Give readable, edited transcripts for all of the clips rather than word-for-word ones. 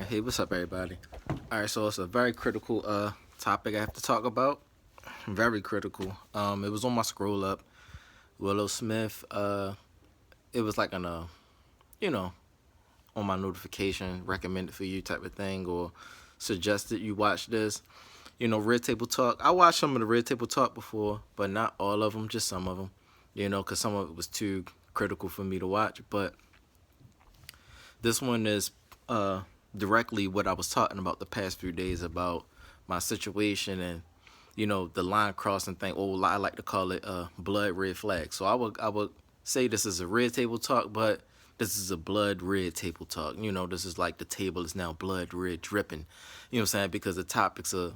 Hey, what's up, everybody? All right, so it's a very critical topic I have to talk about. Very critical. It was on my scroll up. Willow Smith. It was like you know, on my notification, recommended for you type of thing, or suggested you watch this. Red Table Talk. I watched some of the Red Table Talk before, but not all of them, just some of them. Because some of it was too critical for me to watch. But this one is directly what I was talking about the past few days about my situation and the line crossing thing. Or I like to call it blood red flag. So I would say this is a red table talk, but this is a blood red table talk. This is like the table is now blood red dripping. You know what I'm saying? Because the topics of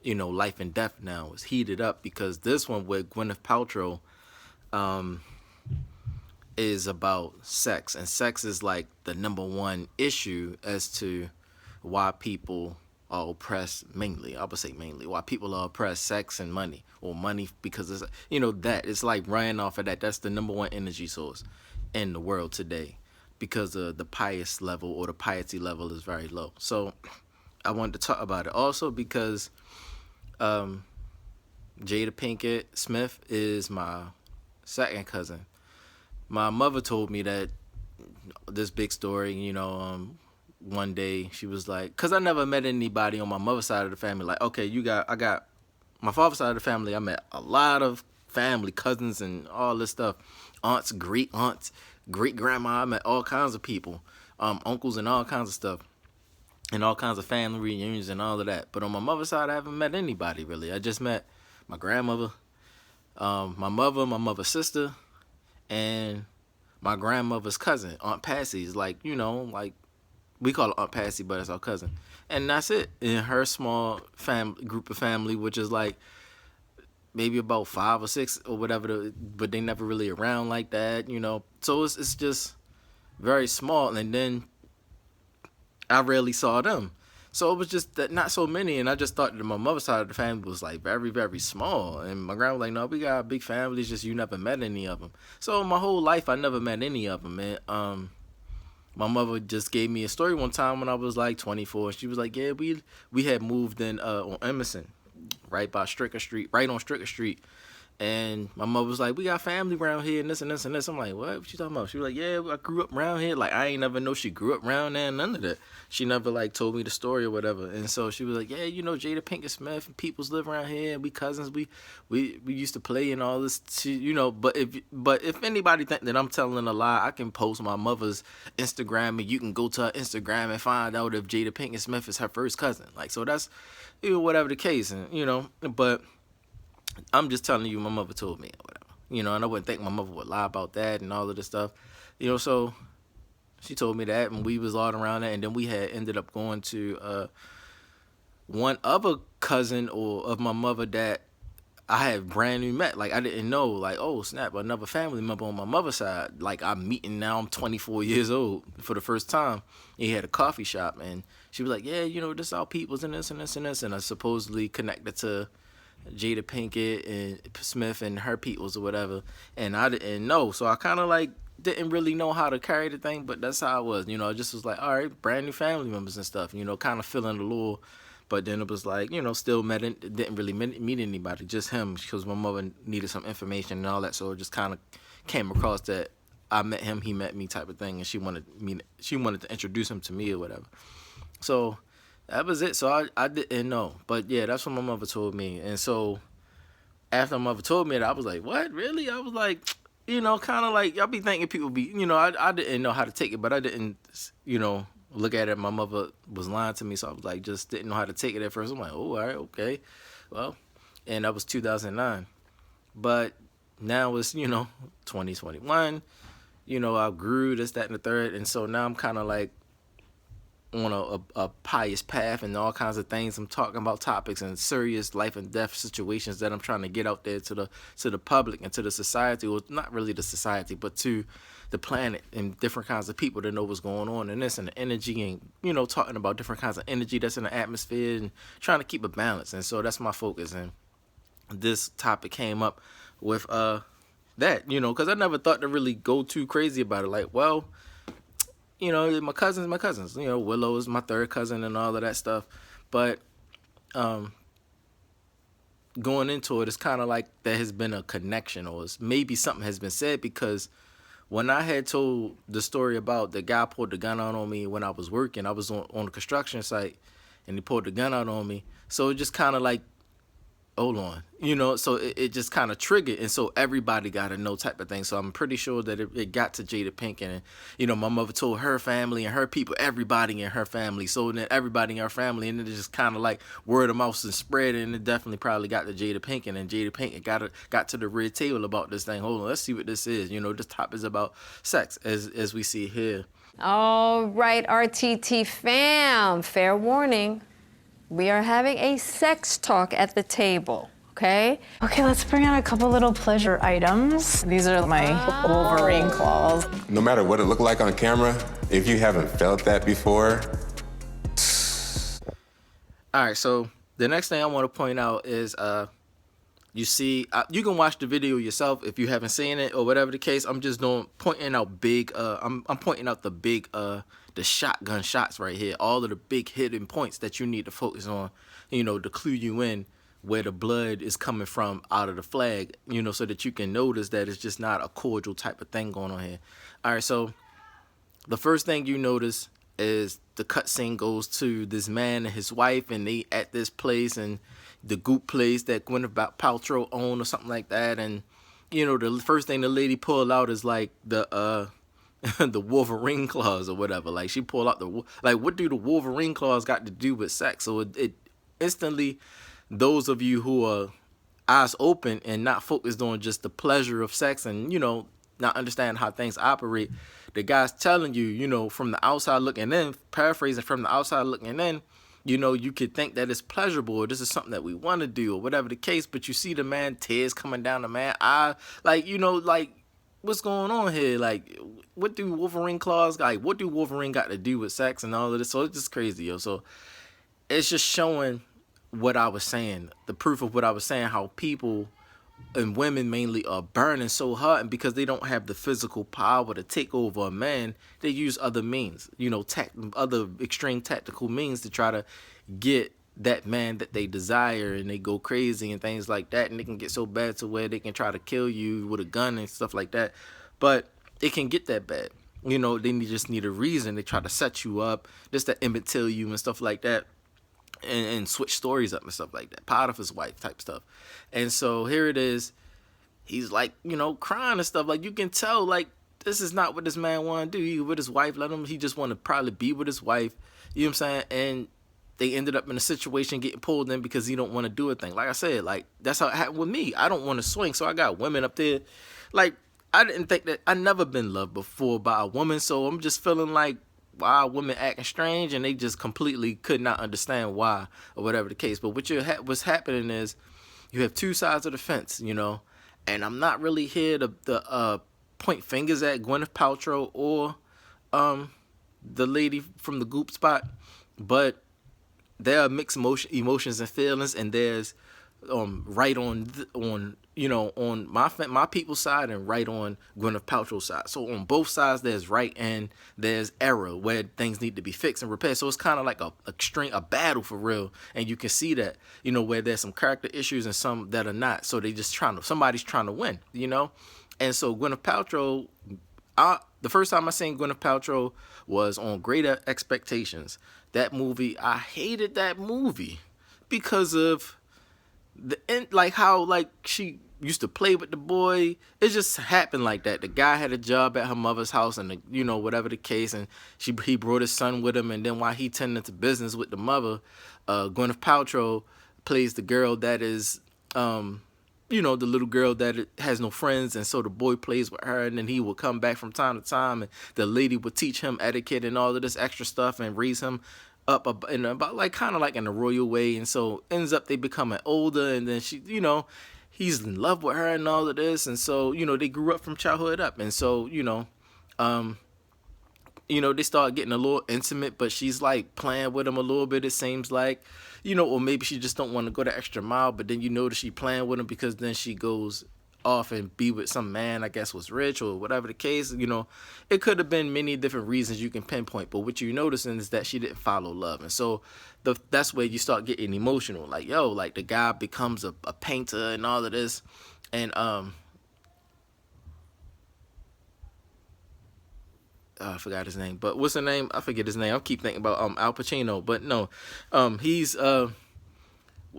life and death now is heated up because this one with Gwyneth Paltrow is about sex, and sex is like the number one issue as to why people are oppressed. Mainly, I would say mainly why people are oppressed: sex and money, or money because it's that it's like running off of that. That's the number one energy source in the world today because the pious level or the piety level is very low. So I wanted to talk about it also because Jada Pinkett Smith is my second cousin. My mother told me that this big story, one day she was like, because I never met anybody on my mother's side of the family. Like, okay, I got my father's side of the family. I met a lot of family, cousins, and all this stuff. Aunts, great grandma. I met all kinds of people, uncles, and all kinds of stuff, and all kinds of family reunions and all of that. But on my mother's side, I haven't met anybody really. I just met my grandmother, my mother, my mother's sister, and my grandmother's cousin, Aunt Patsy's, like we call her Aunt Patsy, but it's our cousin. And that's it. In her small group of family, which is like maybe about 5 or 6 or whatever, but they never really around like that, So it's just very small. And then I rarely saw them. So it was just that not so many, and I just thought that my mother's side of the family was like very, very small. And my grandma was like, "No, we got a big family. It's just you never met any of them." So my whole life, I never met any of them. And my mother just gave me a story one time when I was like 24. She was like, "Yeah, we had moved in on Emerson, right by Stricker Street, right on Stricker Street." And my mother was like, "We got family around here and this and this and this." I'm like, "What you talking about?" She was like, "Yeah, I grew up around here." Like, I ain't never know she grew up around there and none of that. She never like told me the story or whatever. And so she was like, "Yeah, Jada Pinkett Smith and peoples live around here. And we cousins. We used to play and all this, But if anybody think that I'm telling a lie, I can post my mother's Instagram and you can go to her Instagram and find out if Jada Pinkett Smith is her first cousin. Like, so that's whatever the case, and but I'm just telling you, my mother told me, or whatever. And I wouldn't think my mother would lie about that and all of this stuff. So she told me that, and we was all around that, and then we had ended up going to one other cousin or of my mother that I had brand new met. Like, I didn't know, like, oh, snap, another family member on my mother's side. Like, I'm meeting now, I'm 24 years old for the first time. He had a coffee shop, and she was like, "Yeah, this our peoples and this and this and this," and I supposedly connected to Jada Pinkett and Smith and her peoples or whatever, and I didn't know, so I kind of like didn't really know how to carry the thing, but that's how it was. I just was like, all right, brand new family members and stuff, kind of feeling the lure, but then it was like, still didn't really meet anybody, just him, because my mother needed some information and all that, so it just kind of came across that I met him, he met me type of thing, and she wanted to introduce him to me or whatever, so that was it. So I didn't know. But yeah, that's what my mother told me. And so after my mother told me that, I was like, "What? Really?" I was like, kind of like, y'all be thinking people be, I didn't know how to take it, but I didn't, look at it. My mother was lying to me. So I was like, just didn't know how to take it at first. I'm like, "Oh, all right, okay. Well," and that was 2009. But now it's, 2021. I grew this, that, and the third. And so now I'm kind of like, on a pious path and all kinds of things. I'm talking about topics and serious life and death situations that I'm trying to get out there to the public and to the society, or not really the society, but to the planet and different kinds of people that know what's going on in this and the energy, and talking about different kinds of energy that's in the atmosphere and trying to keep a balance. And so that's my focus. And this topic came up with that, because I never thought to really go too crazy about it. Like, well, my cousins. Willow is my third cousin and all of that stuff. But um, going into it, it's kind of like there has been a connection, or maybe something has been said, because when I had told the story about the guy pulled the gun out on me when I was working, I was on a construction site, and he pulled the gun out on me. So it just kind of like, hold on, so it just kind of triggered, and so everybody got to know type of thing. So I'm pretty sure that it got to Jada Pinkett, and my mother told her family and her people, everybody in her family. So then everybody in her family, and it just kind of like word of mouth and spread, and it definitely probably got to Jada Pinkett, and Jada Pinkett got to the red table about this thing. Hold on, let's see what this is. This topic is about sex, as we see here. All right, RTT fam, fair warning. We are having a sex talk at the table, okay? Okay, let's bring out a couple little pleasure items. These are my Wolverine claws. No matter what it looked like on camera, if you haven't felt that before. All right, so the next thing I want to point out is you see, you can watch the video yourself if you haven't seen it or whatever the case. I'm just pointing out big. I'm pointing out the big the shotgun shots right here. All of the big hidden points that you need to focus on. To clue you in where the blood is coming from out of the flag. So that you can notice that it's just not a cordial type of thing going on here. All right, so the first thing you notice is the cutscene goes to this man and his wife, and they at this place, and the goop place that Gwyneth Paltrow owned or something like that. And the first thing the lady pulled out is like the the Wolverine claws or whatever. Like she pulled out what do the Wolverine claws got to do with sex? So it instantly, those of you who are eyes open and not focused on just the pleasure of sex and not understand how things operate, the guy's telling you, from the outside looking in, paraphrasing, from the outside looking in, you could think that it's pleasurable, or this is something that we want to do, or whatever the case, but you see the man, tears coming down the man eye, what's going on here? Like, what do Wolverine claws, what do Wolverine got to do with sex and all of this? So it's just crazy, yo. So it's just showing what I was saying, the proof of what I was saying, how people and women mainly are burning so hard, and because they don't have the physical power to take over a man, they use other means, other extreme tactical means to try to get that man that they desire, and they go crazy and things like that, and they can get so bad to where they can try to kill you with a gun and stuff like that. But it can get that bad. They just need a reason. They try to set you up just to imitate you and stuff like that. And switch stories up and stuff like that. Potiphar's wife type stuff. And so here it is. He's like, crying and stuff. Like, you can tell, like, this is not what this man want to do. He with his wife. He just want to probably be with his wife. You know what I'm saying? And they ended up in a situation getting pulled in because he don't want to do a thing. Like I said, like, that's how it happened with me. I don't want to swing, so I got women up there. Like, I didn't think that, I never been loved before by a woman, so I'm just feeling like, why women acting strange, and they just completely could not understand why, or whatever the case. But what's happening is you have two sides of the fence, and I'm not really here to point fingers at Gwyneth Paltrow or the lady from the Goop spot, but there are mixed emotions and feelings, and there's right on my people's side and right on Gwyneth Paltrow's side. So on both sides there's right and there's error where things need to be fixed and repaired. So it's kind of like a battle for real, and you can see that where there's some character issues and some that are not. So they just somebody's trying to win, and so Gwyneth Paltrow. The first time I seen Gwyneth Paltrow was on Great Expectations. That movie, I hated that movie because of how she used to play with the boy. It just happened like that. The guy had a job at her mother's house, and whatever the case, and he brought his son with him, and then while he tended to business with the mother, Gwyneth Paltrow plays the girl that is the little girl that has no friends, and so the boy plays with her, and then he would come back from time to time, and the lady would teach him etiquette and all of this extra stuff and raise him up in about kind of like in a royal way. And so ends up they becoming older, and then he's in love with her and all of this, and so they grew up from childhood up, and so they start getting a little intimate, but she's like playing with him a little bit, it seems like, or maybe she just don't want to go the extra mile, but then that she playing with him, because then she goes off and be with some man, I guess was rich or whatever the case. It could have been many different reasons you can pinpoint, but what you're noticing is that she didn't follow love. And so that's where you start getting emotional. Like, yo, like the guy becomes a painter and all of this. And I forgot his name, but what's the name? I forget his name. I keep thinking about Al Pacino, but no, he's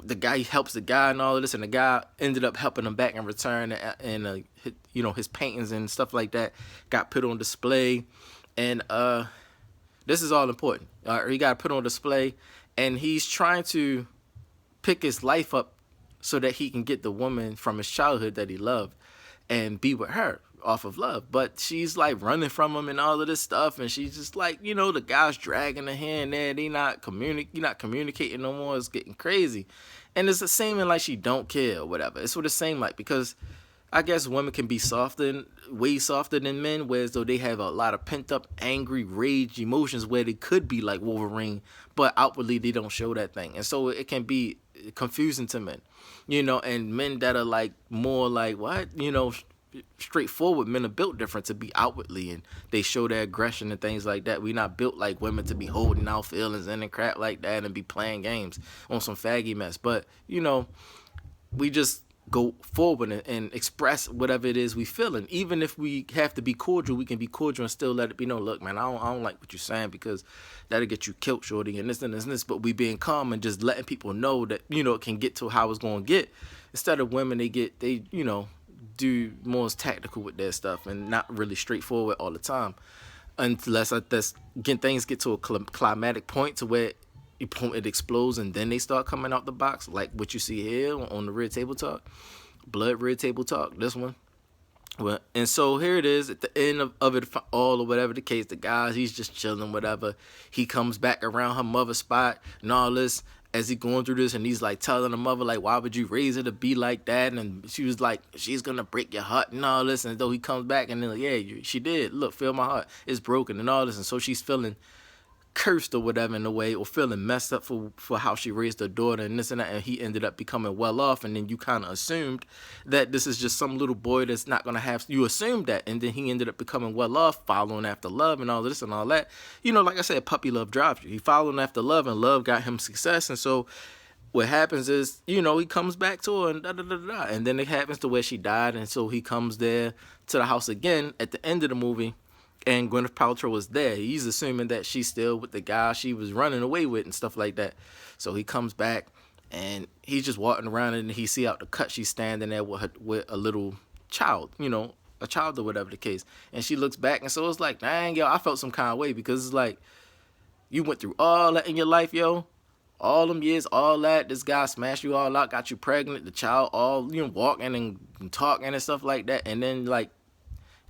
the guy, he helps the guy and all of this, and the guy ended up helping him back in return, and his paintings and stuff like that got put on display, and this is all important. He got put on display, and he's trying to pick his life up so that he can get the woman from his childhood that he loved and be with her off of love. But she's like running from him and all of this stuff, and she's just like, the guy's dragging her hand there. You're not communicating no more. It's getting crazy. And it's the same in like she don't care or whatever. It's what it's same like, because I guess women can be way softer than men, whereas though they have a lot of pent up angry rage emotions where they could be like Wolverine, but outwardly they don't show that thing. And so it can be confusing to men, and men that are like more like what, straightforward. Men are built different to be outwardly, and they show their aggression and things like that. We not built like women to be holding our feelings in and crap like that and be playing games on some faggy mess. But we just go forward and express whatever it is we feel. And even if we have to be cordial, we can be cordial and still let it be known, look, man, I don't like what you're saying, because that'll get you killed, shorty, and this and this and this. But we being calm and just letting people know that, it can get to how it's going to get. Instead of women, they do more tactical with their stuff and not really straightforward all the time, unless things get to a climatic point to where it explodes and then they start coming out the box, like what you see here on the Red Table Talk, Blood Red Table Talk, this one. Well, and so here it is at the end of it all, or whatever the case. The guy, he's just chilling, whatever. He comes back around her mother's spot and all this, as he going through this, and he's like telling the mother, like, why would you raise her to be like that? And she was like, she's gonna break your heart and all this. And though he comes back and then like, yeah, she did. Look, feel my heart, it's broken and all this. And so she's feeling cursed or whatever in a way, or feeling messed up for how she raised her daughter and this and that. And he ended up becoming well off, and then you kind of assumed that this is just some little boy that's not gonna have, you assumed that, and then he ended up becoming well off, following after love and all this and all that. Like I said, puppy love drives you. He following after love, and love got him success. And so what happens is, he comes back to her and da-da-da-da. And then it happens to where she died, and so he comes there to the house again at the end of the movie, and Gwyneth Paltrow was there. He's assuming that she's still with the guy she was running away with and stuff like that. So he comes back, and he's just walking around, and he see out the cut she's standing there with a little child, a child or whatever the case. And she looks back, and so it's like, dang, yo, I felt some kind of way, because it's like, you went through all that in your life, yo. All them years, all that, this guy smashed you all out, got you pregnant, the child all, walking and talking and stuff like that. And then, like,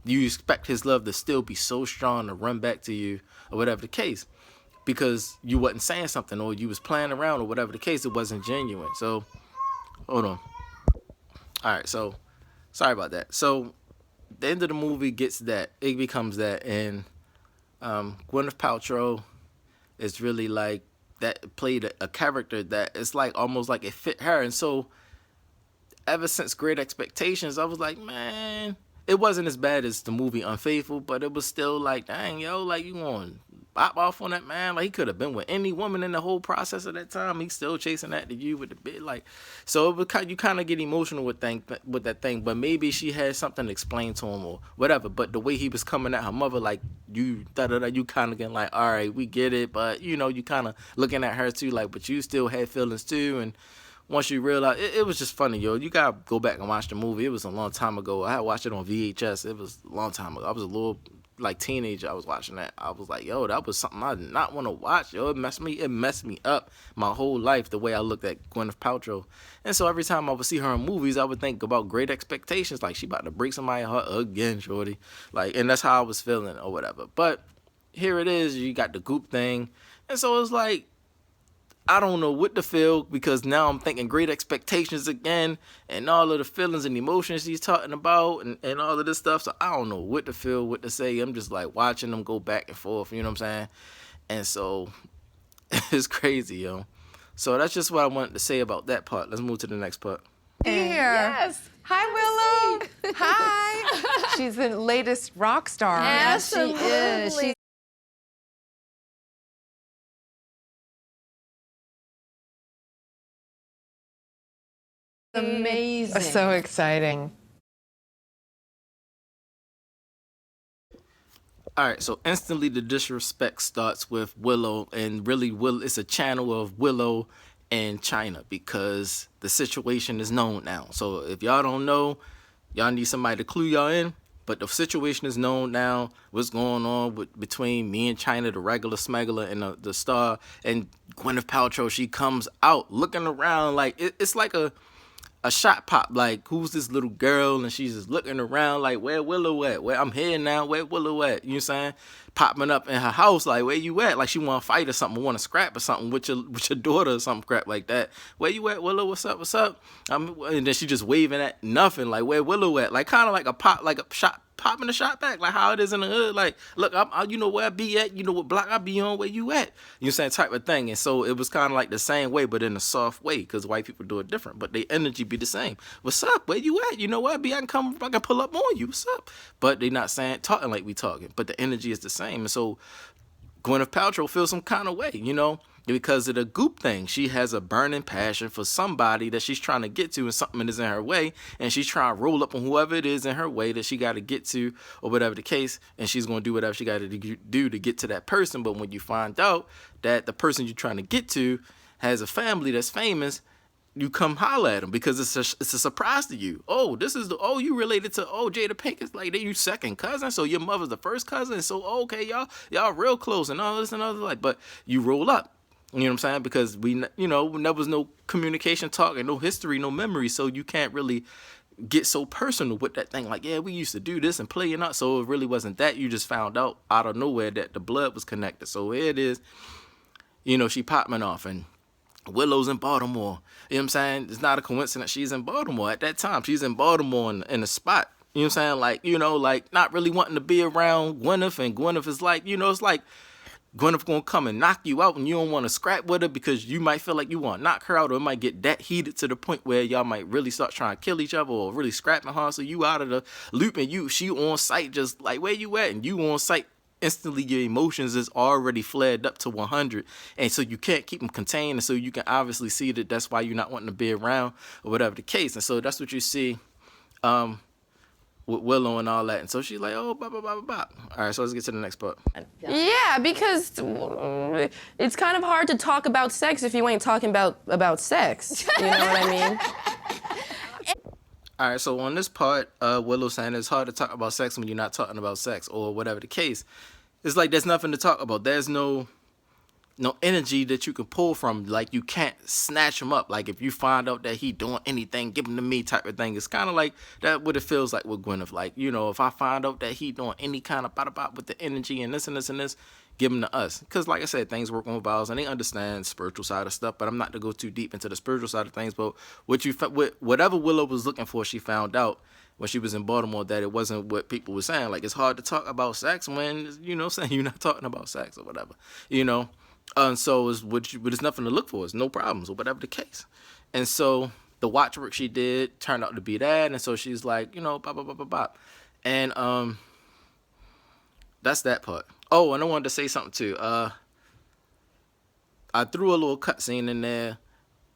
you expect his love to still be so strong to run back to you or whatever the case, because you wasn't saying something, or you was playing around, or whatever the case. It wasn't genuine. So, hold on. All right, so sorry about that. So the end of the movie gets that. It becomes that. And Gwyneth Paltrow is really like, that played a character that it's like almost like it fit her. And so ever since Great Expectations, I was like, man, it wasn't as bad as the movie Unfaithful, but it was still like, dang, yo, like, you want to bop off on that man? Like, he could have been with any woman in the whole process of that time. He's still chasing after you with the bit, like. So it was you kind of get emotional with that thing, but maybe she had something to explain to him or whatever. But the way he was coming at her mother, like, you kind of getting like, all right, we get it, but you kind of looking at her too, like, but you still had feelings too. And once you realize, it was just funny, yo. You gotta go back and watch the movie. It was a long time ago. I had watched it on VHS. It was a long time ago. I was a little, like, teenager. I was watching that. I was like, yo, that was something I did not want to watch, yo. It messed me up my whole life, the way I looked at Gwyneth Paltrow. And so every time I would see her in movies, I would think about Great Expectations, like, she about to break somebody's heart again, shorty. Like, and that's how I was feeling or whatever. But here it is. You got the Goop thing. And so it's like, I don't know what to feel, because now I'm thinking Great Expectations again, and all of the feelings and emotions he's talking about, and all of this stuff. So I don't know what to feel, what to say. I'm just like watching them go back and forth, you know what I'm saying? And so it's crazy, yo. So that's just what I wanted to say about that part. Let's move to the next part. Here. Yes. Hi, Willow. Hi. She's the latest rock star. Yes, she is. She's amazing. So exciting. All right, so instantly the disrespect starts with Willow, and really, it's a channel of Willow and China because the situation is known now. So if y'all don't know, y'all need somebody to clue y'all in. But the situation is known now. What's going on between me and China, the regular smuggler, and the star, and Gwyneth Paltrow? She comes out looking around like it's like a shot pop, like, who's this little girl? And she's just looking around like, where Willow at? Where I'm here now, where Willow at? You know what I'm saying? Popping up in her house, like, where you at? Like she want to fight or something, want to scrap or something with your daughter or something crap like that. Where you at, Willow? What's up? What's up? And then she just waving at nothing, like, where Willow at? Like kind of like a pop, like a shot. Popping the shot back, like how it is in the hood. Like, look, you know where I be at, you know what block I be on, where you at. You know what I'm saying, type of thing. And so it was kind of like the same way, but in a soft way, because white people do it different, but their energy be the same. What's up? Where you at? You know where I be? I can pull up on you. What's up? But they not talking like we talking, but the energy is the same. And so Gwyneth Paltrow feels some kind of way, you know, because of the goop thing. She has a burning passion for somebody that she's trying to get to, and something is in her way, and she's trying to roll up on whoever it is in her way that she got to get to, or whatever the case, and she's going to do whatever she got to do to get to that person. But when you find out that the person you're trying to get to has a family that's famous, you come holler at them because it's a surprise to you. Oh, you related to Jada Pinkett, like they you second cousin, so your mother's the first cousin, so okay, y'all real close and all this and other, like, but you roll up. You know what I'm saying? Because there was no communication, talk, and no history, no memory, so you can't really get so personal with that thing. Like, yeah, we used to do this and play, and not. So it really wasn't that. You just found out of nowhere that the blood was connected. So here it is. She popping off, and Willow's in Baltimore. You know what I'm saying? It's not a coincidence she's in Baltimore at that time. She's in Baltimore in a spot. You know what I'm saying? Like, not really wanting to be around Gwyneth, and Gwyneth is like, it's like Gwyneth gonna come and knock you out, and you don't want to scrap with her because you might feel like you want to knock her out, or it might get that heated to the point where y'all might really start trying to kill each other or really scrapping her. So you out of the loop, and she on site just like, where you at? And you on site. Instantly your emotions is already flared up to 100, and so you can't keep them contained, and so you can obviously see that's why you're not wanting to be around or whatever the case. And so that's what you see with Willow and all that. And so she's like, oh, blah, blah, blah, blah, blah. All right, so let's get to the next part. Yeah, because it's kind of hard to talk about sex if you ain't talking about sex. You know what I mean? All right, so on this part, Willow saying it's hard to talk about sex when you're not talking about sex or whatever the case. It's like there's nothing to talk about. There's no energy that you can pull from. Like, you can't snatch him up. Like, if you find out that he doing anything, give him to me type of thing. It's kind of like that what it feels like with Gwyneth. Like, if I find out that he doing any kind of bop with the energy and this and this and this, give him to us. Because like I said, things work on vowels, and they understand spiritual side of stuff, but I'm not to go too deep into the spiritual side of things. But whatever Willow was looking for, she found out when she was in Baltimore that it wasn't what people were saying. Like, it's hard to talk about sex when, saying you're not talking about sex or whatever, And so there's nothing to look for. It's no problems or whatever the case. And so the watch work she did turned out to be that. And so she's like, bop, bop, bop, bop, bop. And that's that part. Oh, and I wanted to say something too. I threw a little cutscene in there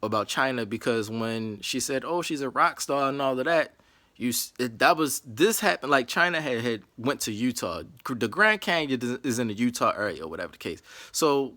about China because when she said, oh, she's a rock star and all of that, this happened, like China had went to Utah. The Grand Canyon is in the Utah area or whatever the case. So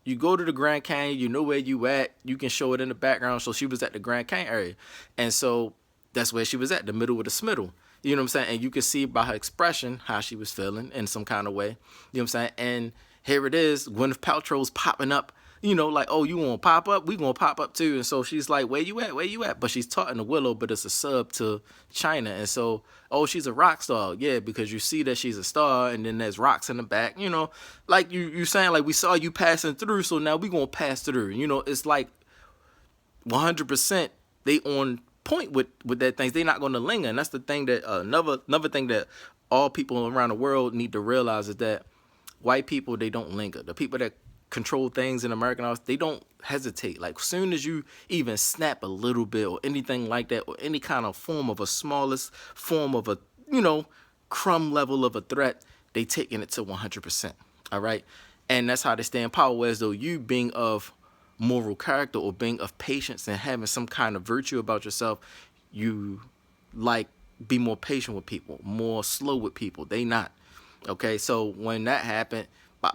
you go to the Grand Canyon, you know where you at, you can show it in the background. So she was at the Grand Canyon area. And so that's where she was at, the middle of the smiddle. You know what I'm saying? And you can see by her expression how she was feeling in some kind of way. You know what I'm saying? And here it is, Gwyneth Paltrow's popping up, like, oh, you want to pop up? We going to pop up too. And so she's like, where you at? Where you at? But she's talking to Willow, but it's a sub to China. And so, oh, she's a rock star. Yeah, because you see that she's a star, and then there's rocks in the back, like you saying, like, we saw you passing through, so now we going to pass through. It's like 100% they on point with that things. They're not going to linger. And that's the thing that another thing that all people around the world need to realize is that white people, they don't linger. The people that control things in American arts, they don't hesitate. Like, soon as you even snap a little bit or anything like that, or any kind of form of a smallest form of a, crumb level of a threat, they taking it to 100%. All right. And that's how they stay in power. Whereas though you being of moral character or being of patience and having some kind of virtue about yourself, you like be more patient with people, more slow with people. They not. Okay. So when that happened,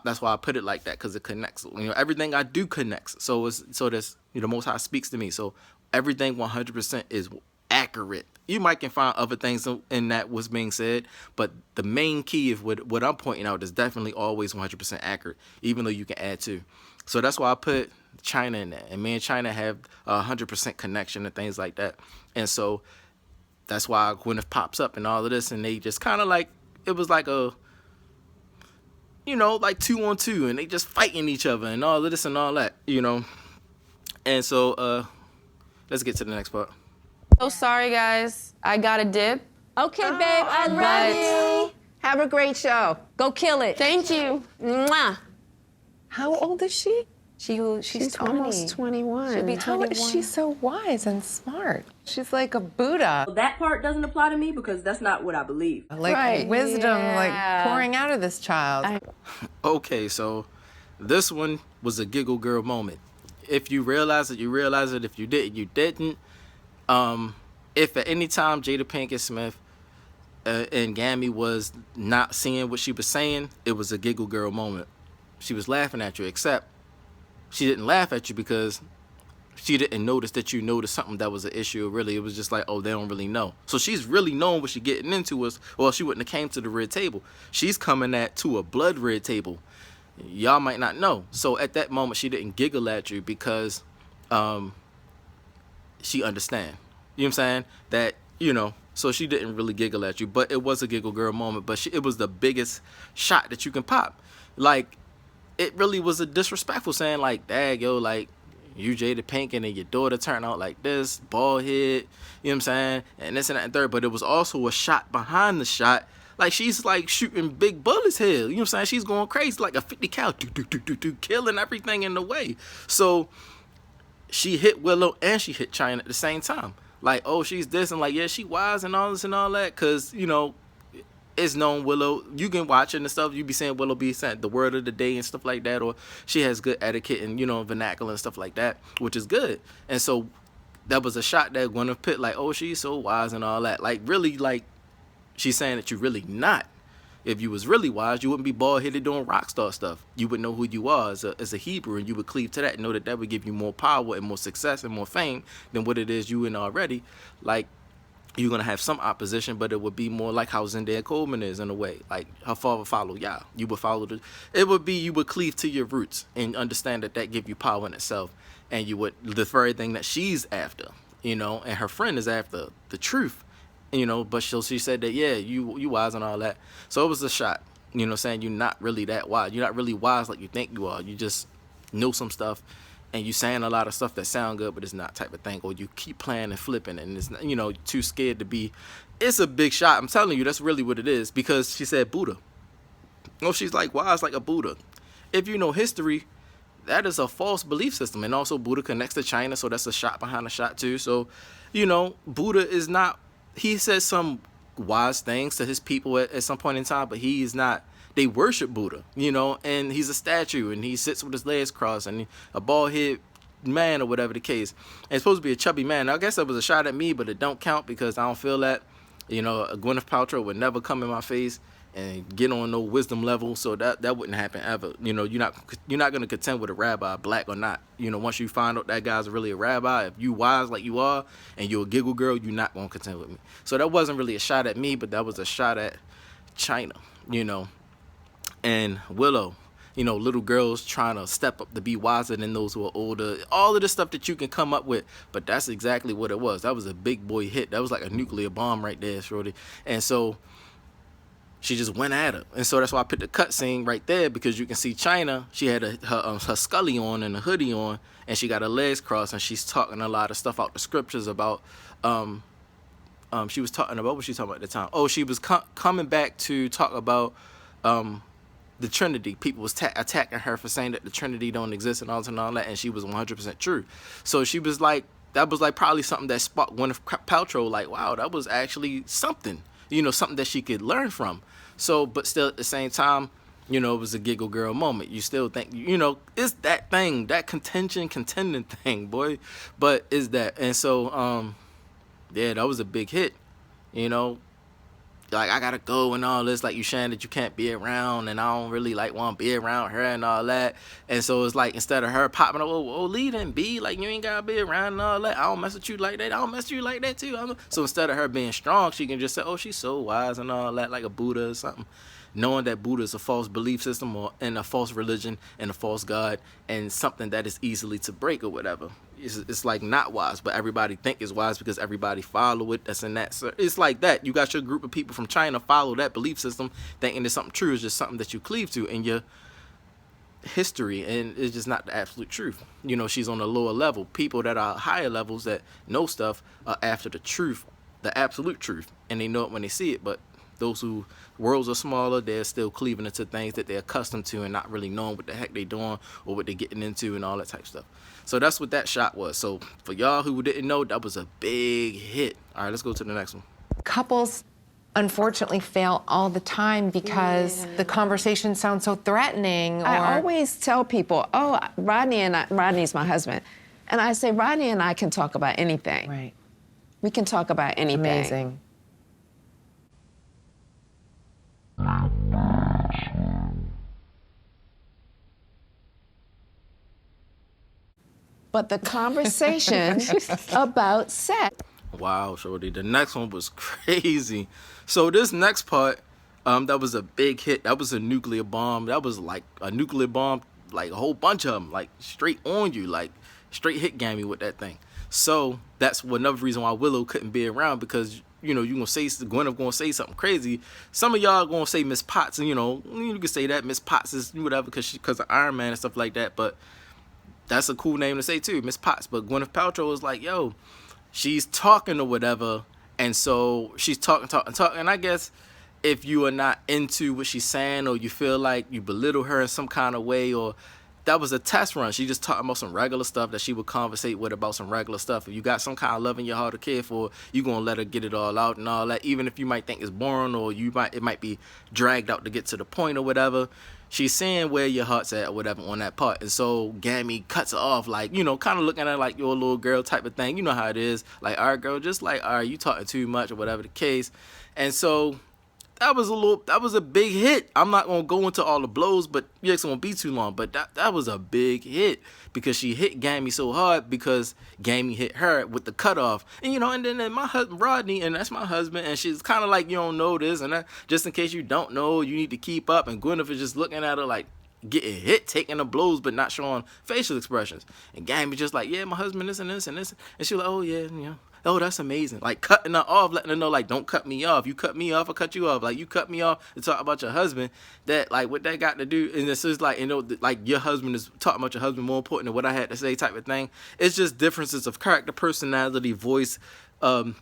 that's why I put it like that, because it connects. Everything I do connects. So that's the Most High speaks to me. So everything 100% is accurate. You might can find other things in that was being said, but the main key of what I'm pointing out is definitely always 100% accurate, even though you can add to. So that's why I put China in that, and me and China have 100% connection and things like that. And so that's why Gwyneth pops up and all of this, and they just kind of like, it was like a, like 2-on-2, and they just fighting each other and all of this and all that, And so let's get to the next part. So sorry, guys. I got a dip. Okay, babe, I'm ready. Have a great show. Go kill it. Thank you. Mwah. How old is she? She's 20. almost 21. She'll be How is 21. she so wise and smart? She's like a Buddha. That part doesn't apply to me because that's not what I believe. Like Right. wisdom, Yeah. like pouring out of this child. Okay, so this one was a giggle girl moment. If you realize it, you realize it. If you didn't, you didn't. If at any time Jada Pinkett Smith and Gammy was not seeing what she was saying, it was a giggle girl moment. She was laughing at you, except she didn't laugh at you because she didn't notice that you noticed something that was an issue. Really, it was just like, oh, they don't really know. So she's really knowing what she's getting into was, well, she wouldn't have came to the red table. She's coming to a blood red table. Y'all might not know. So at that moment, she didn't giggle at you because she understand. You know what I'm saying? That, so she didn't really giggle at you, but it was a giggle girl moment. But it was the biggest shot that you can pop. Like, it really was a disrespectful saying, like, dag, yo, like, you Jada Pinkett and your daughter turned out like this, bald head, you know what I'm saying? And this and that and third. But it was also a shot behind the shot. Like, she's like shooting big bullets here. You know what I'm saying? She's going crazy like a 50 cal, killing everything in the way. So she hit Willow and she hit China at the same time. Like, oh, she's this, and like, yeah, she wise and all this and all that. Because, it's known Willow, you can watch it and stuff, you be saying Willow be saying the word of the day and stuff like that, or she has good etiquette and, vernacular and stuff like that, which is good. And so that was a shot that Gwyneth Pitt, like, oh, she's so wise and all that. Like, really, like, she's saying that you're really not. If you was really wise, you wouldn't be bald-headed doing rock star stuff. You would know who you are as a Hebrew, and you would cleave to that and know that would give you more power and more success and more fame than what it is you in already. Like, you're going to have some opposition, but it would be more like how Zendaya Coleman is in a way. Like, her father followed Yah. You would follow you would cleave to your roots and understand that give you power in itself. And you would, the very thing that she's after, and her friend is after the truth. But she said that, yeah, you wise and all that. So it was a shot, saying you're not really that wise. You're not really wise like you think you are. You just know some stuff, and you saying a lot of stuff that sound good, but it's not type of thing. Or you keep playing and flipping, and it's, too scared to be. It's a big shot. I'm telling you, that's really what it is, because she said Buddha. She's like wise like a Buddha. If you know history, that is a false belief system. And also Buddha connects to China, so that's a shot behind a shot too. So, Buddha is not. He says some wise things to his people at some point in time, but he is not. They worship Buddha, and he's a statue, and he sits with his legs crossed, and a bald-headed man or whatever the case. And it's supposed to be a chubby man. Now, I guess that was a shot at me, but it don't count because I don't feel that. Gwyneth Paltrow would never come in my face and get on no wisdom level, so that wouldn't happen ever. You're not gonna contend with a rabbi, black or not. Once you find out that guy's really a rabbi, if you wise like you are and you're a giggle girl, you're not gonna contend with me. So that wasn't really a shot at me, but that was a shot at China, and Willow. Little girls trying to step up to be wiser than those who are older. All of the stuff that you can come up with, but that's exactly what it was. That was a big boy hit. That was like a nuclear bomb right there, shorty. And so she just went at her. And so that's why I put the cut scene right there, because you can see China. She had her scully on and a hoodie on, and she got her legs crossed, and she's talking a lot of stuff out the scriptures about. She was talking about, what was she talking about at the time? Oh, she was coming back to talk about the Trinity. People was attacking her for saying that the Trinity don't exist and all that, and she was 100% true. So she was like, that was like probably something that sparked Gwyneth Paltrow, like, wow, that was actually something, something that she could learn from. So, but still at the same time, it was a giggle girl moment. You still think, it's that thing, that contending thing, boy. But is that, and so, yeah, that was a big hit, like I gotta go and all this, like you saying that you can't be around, and I don't really like want to be around her and all that. And so it's like, instead of her popping up, oh, lead and be like, you ain't gotta be around and all that, I don't mess with you like that, I don't mess with you like that too. So instead of her being strong, she can just say, oh, she's so wise and all that, like a Buddha or something, knowing that Buddha is a false belief system and a false religion and a false god and something that is easily to break or whatever. It's like not wise, but everybody think it's wise because everybody follow it. That's in that. So it's like that. You got your group of people from China follow that belief system, thinking that something true is just something that you cleave to in your history, and it's just not the absolute truth. She's on a lower level. People that are higher levels that know stuff are after the truth, the absolute truth, and they know it when they see it. But those who worlds are smaller, they're still cleaving into things that they're accustomed to and not really knowing what the heck they're doing or what they're getting into and all that type of stuff. So that's what that shot was. So for y'all who didn't know, that was a big hit. All right, let's go to the next one. Couples unfortunately fail all the time because the conversation sounds so threatening. Or I always tell people, oh, Rodney's my husband. And I say, Rodney and I can talk about anything. Right. We can talk about anything. Amazing. But the conversation about sex. Wow, shorty. The next one was crazy. So this next part, that was a big hit. That was a nuclear bomb. That was like a nuclear bomb, like a whole bunch of them, like straight on you, like straight hit gammy with that thing. So that's another reason why Willow couldn't be around, because you gonna say Gwyneth gonna say something crazy. Some of y'all gonna say Miss Potts, and you can say that Miss Potts is whatever because of Iron Man and stuff like that. But that's a cool name to say too, Miss Potts. But Gwyneth Paltrow was like, yo, she's talking or whatever, and so she's talking. And I guess if you are not into what she's saying, or you feel like you belittle her in some kind of way, or that was a test run. She just talking about some regular stuff that she would conversate with about some regular stuff. If you got some kind of love in your heart to care for, you gonna let her get it all out and all that, even if you might think it's boring or it might be dragged out to get to the point or whatever. She's saying where your heart's at or whatever on that part. And so Gammy cuts her off, like, kind of looking at her like you're a little girl type of thing. You know how it is. Like, all right, girl, just like, all right, you talking too much or whatever the case. And so that was a big hit. I'm not gonna go into all the blows, but it's gonna be too long. But that was a big hit because she hit Gammy so hard because Gammy hit her with the cutoff. And and then my husband Rodney, and that's my husband, and she's kind of like, you don't know this, and just in case you don't know, you need to keep up. And Gwyneth is just looking at her like getting hit, taking the blows, but not showing facial expressions. And Gammy just like, yeah, my husband this and this and this, and she's like, oh yeah, oh, that's amazing. Like cutting her off, letting her know, like, don't cut me off. You cut me off, I cut you off. Like, you cut me off to talk about your husband. That, like, what that got to do, and this is like, like your husband is talking about your husband more important than what I had to say type of thing. It's just differences of character, personality, voice and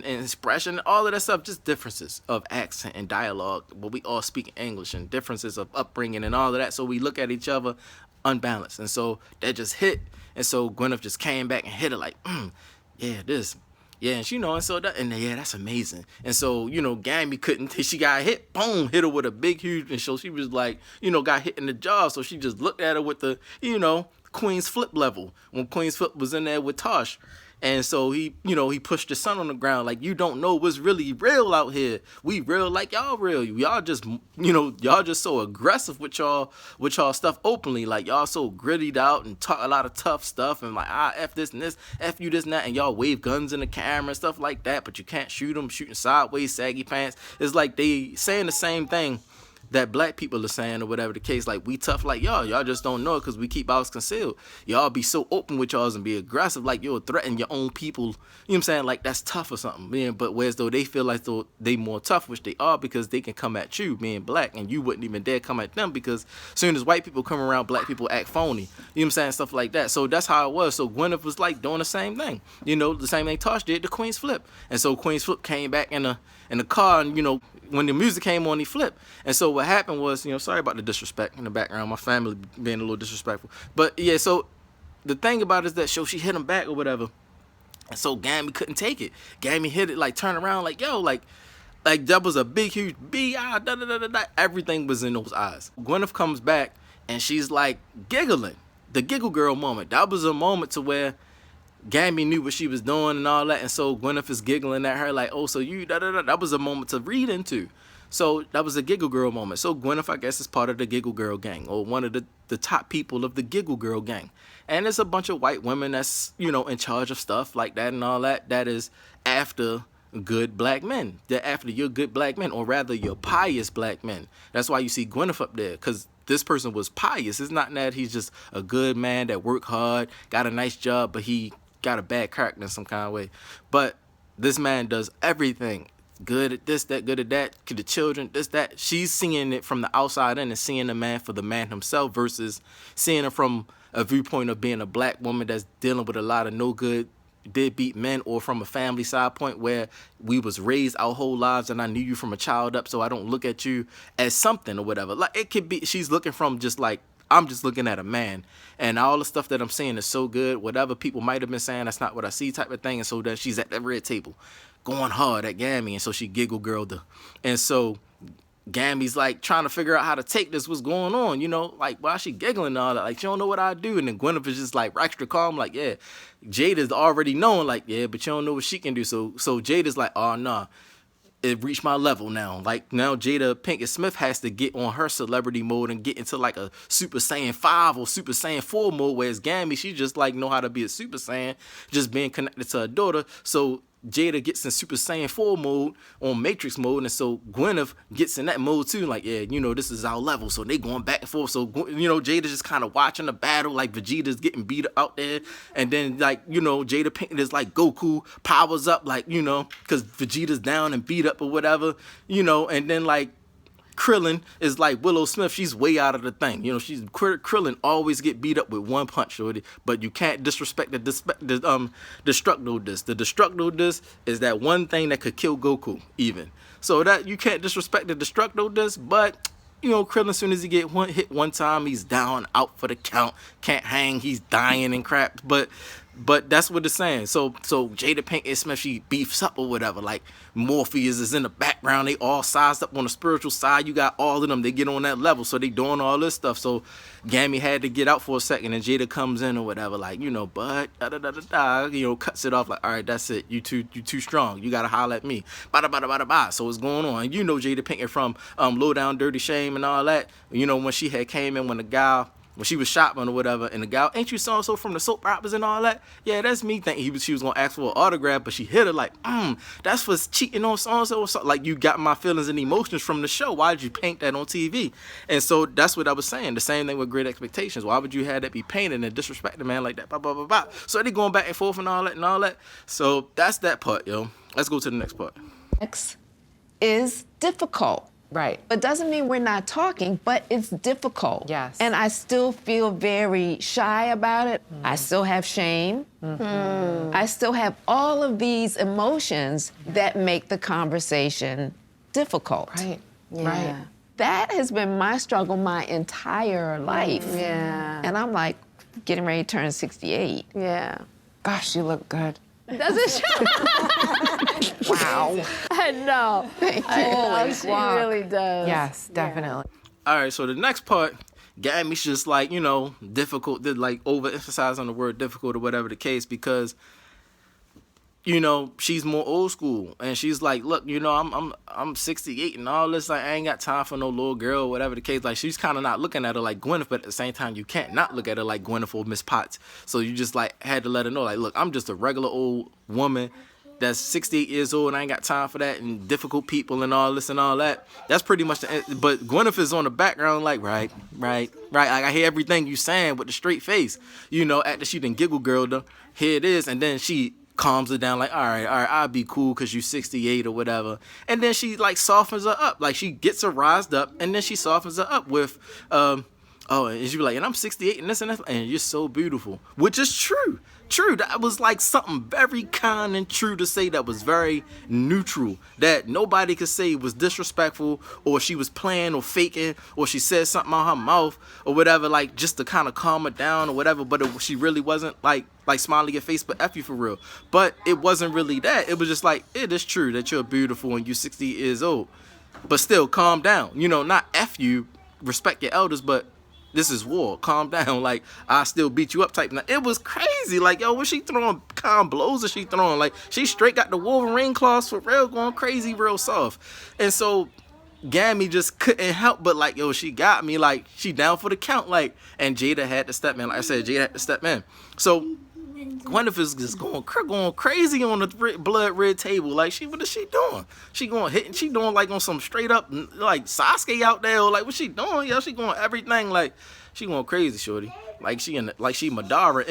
expression, all of that stuff, just differences of accent and dialogue. But we all speak English, and differences of upbringing and all of that. So we look at each other unbalanced. And so that just hit. And so Gwyneth just came back and hit her like, yeah, this. Yeah, and and so yeah, that's amazing. And so, Gammy couldn't, she got hit, boom, hit her with a big, huge, and so she was like, got hit in the jaw. So she just looked at her with the, Queen's Flip level, when Queen's Flip was in there with Tosh. And so he pushed his son on the ground like, you don't know what's really real out here. We real like y'all real. Y'all just, y'all just so aggressive with y'all stuff openly. Like, y'all so grittied out and talk a lot of tough stuff and like, F this and this, F you this and that. And y'all wave guns in the camera and stuff like that, but you can't shoot them, shooting sideways, saggy pants. It's like they saying the same thing that black people are saying or whatever the case, like, we tough like y'all just don't know it because we keep ours concealed. Y'all be so open with y'all and be aggressive like you'll threaten your own people, you know what I'm saying, like that's tough or something, man. But whereas though they feel like though they more tough, which they are, because they can come at you being black and you wouldn't even dare come at them, because as soon as white people come around, black people act phony, you know what I'm saying, stuff like that. So that's how it was. So Gwyneth was like doing the same thing, the same thing Tosh did to Queen's Flip. And so Queen's Flip came back in the car, and when the music came on, he flipped. And so what happened was, sorry about the disrespect in the background, my family being a little disrespectful. But yeah, so the thing about it is that she hit him back or whatever. And so Gammy couldn't take it. Gammy hit it, like, turn around, like, yo, like that was a big, huge B-I, da-da-da-da-da. Everything was in those eyes. Gwyneth comes back, and she's, like, giggling. The giggle girl moment. That was a moment to where Gammy knew what she was doing and all that. And so Gwyneth is giggling at her, like, oh, so you, da-da-da. That was a moment to read into. So that was a giggle girl moment. So Gwyneth, I guess, is part of the giggle girl gang, or one of the top people of the giggle girl gang. And it's a bunch of white women that's, in charge of stuff like that and all that. That is after good black men. They're after your good black men, or rather your pious black men. That's why you see Gwyneth up there, because this person was pious. It's not that he's just a good man that worked hard, got a nice job, but he got a bad character in some kind of way. But this man does everything. Good at this, that, good at that, to the children, this, that. She's seeing it from the outside in and seeing the man for the man himself versus seeing it from a viewpoint of being a black woman that's dealing with a lot of no good, deadbeat men, or from a family side point where we was raised our whole lives and I knew you from a child up, so I don't look at you as something or whatever. Like, it could be, she's looking from just like, I'm just looking at a man, and all the stuff that I'm saying is so good. Whatever people might have been saying, that's not what I see, type of thing. And so that she's at that red table going hard at Gammy, and so she giggle girled her. And so Gammy's like trying to figure out how to take this, what's going on, like, why is she giggling and all that? Like, she don't know what I do. And then Gwyneth is just like extra calm, like, yeah, Jada's already knowing, like, yeah, but you don't know what she can do. So Jada's like, oh, nah, it reached my level now. Like, now Jada Pinkett Smith has to get on her celebrity mode and get into like a Super Saiyan 5 or Super Saiyan 4 mode, whereas Gammy, she just like know how to be a Super Saiyan, just being connected to her daughter. So Jada gets in Super Saiyan 4 mode on Matrix mode, and so Gwyneth gets in that mode too, like, yeah, this is our level, so they going back and forth. So, Jada's just kind of watching the battle, like Vegeta's getting beat out there, and then, like, Jada Pinkett is like Goku powers up, like, because Vegeta's down and beat up or whatever, and then, like, Krillin is like Willow Smith. She's way out of the thing. Krillin always get beat up with one punch, shorty. But you can't disrespect the Destructo Disc. The Destructo Disc is that one thing that could kill Goku, even. So that you can't disrespect the Destructo Disc, but Krillin, as soon as he get hit one time, he's down, out for the count, can't hang, he's dying and crap. But that's what it's saying. So Jada Pinkett Smith, she beefs up or whatever. Like, Morpheus is in the background. They all sized up on the spiritual side. You got all of them. They get on that level. So they doing all this stuff. So Gammy had to get out for a second, and Jada comes in or whatever. Like, but da-da-da-da-da, cuts it off. Like, all right, that's it. You too strong. You got to holler at me. Bada-bada-bada-bada. So what's going on? Jada Pinkett from Low Down Dirty Shame and all that. When she had came in when the guy, when she was shopping or whatever, and the guy, ain't you so-and-so from the soap operas and all that? Yeah, that's me. Thinking she was going to ask for an autograph, but she hit her like, that's for cheating on so-and-so or something. Like, you got my feelings and emotions from the show. Why did you paint that on TV? And so that's what I was saying. The same thing with Great Expectations. Why would you have that be painted and disrespect the man like that? Blah, blah, blah, blah. So they going back and forth and all that. So that's that part, yo. Let's go to the next part. Sex is difficult. Right. It doesn't mean we're not talking, but it's difficult. Yes. And I still feel very shy about it. I still have shame. I still have all of these emotions that make the conversation difficult. Right. Yeah. Right. That has been my struggle my entire life. Yeah. And I'm like getting ready to turn 68. Yeah. Gosh, you look good. Does it show? Wow. I know. I know. She really does. Yes, definitely. All right, so the next part, Gammy's just like, difficult, like overemphasize on the word difficult or whatever the case, because, she's more old school, and she's like, look, I'm 68 and all this, like, I ain't got time for no little girl or whatever the case. Like, she's kind of not looking at her like Gwyneth, but at the same time, you can't not look at her like Gwyneth or Miss Potts. So you just like had to let her know, like, look, I'm just a regular old woman that's 68 years old, and I ain't got time for that, and difficult people and all this and all that. That's pretty much the end. But Gwyneth is on the background like, right. Like, I hear everything you saying with a straight face. After she done giggle girled her, here it is, and then she calms her down like, all right, I'll be cool because you 68 or whatever. And then she like softens her up. Like, she gets her rised up, and then she softens her up with, Oh, and she'd be like, and I'm 68 and this and that, and you're so beautiful, which is true. True. That was like something very kind and true to say, that was very neutral, that nobody could say was disrespectful, or she was playing or faking, or she said something out her mouth or whatever, like just to kind of calm her down or whatever, but she really wasn't like smiling your face, but F you for real. But it wasn't really that. It was just like, it is true that you're beautiful and you're 60 years old, but still calm down. You know, not F you, respect your elders, but this is war. Calm down. Like, I still beat you up type. Now, it was crazy. Like, yo, was she throwing calm blows or she throwing? Like, she straight got the Wolverine claws for real, going crazy, real soft. And so Gammy just couldn't help but like, yo, she got me. Like, she down for the count. Like, and Jada had to step in. Like I said, Jada had to step in. So Gwyneth is just going crazy on the blood red table. Like, what is she doing? She going hitting. She doing like on some straight up like Sasuke out there. Or like, what she doing? Yo, she going everything. Like, she going crazy, shorty. Like she she Madara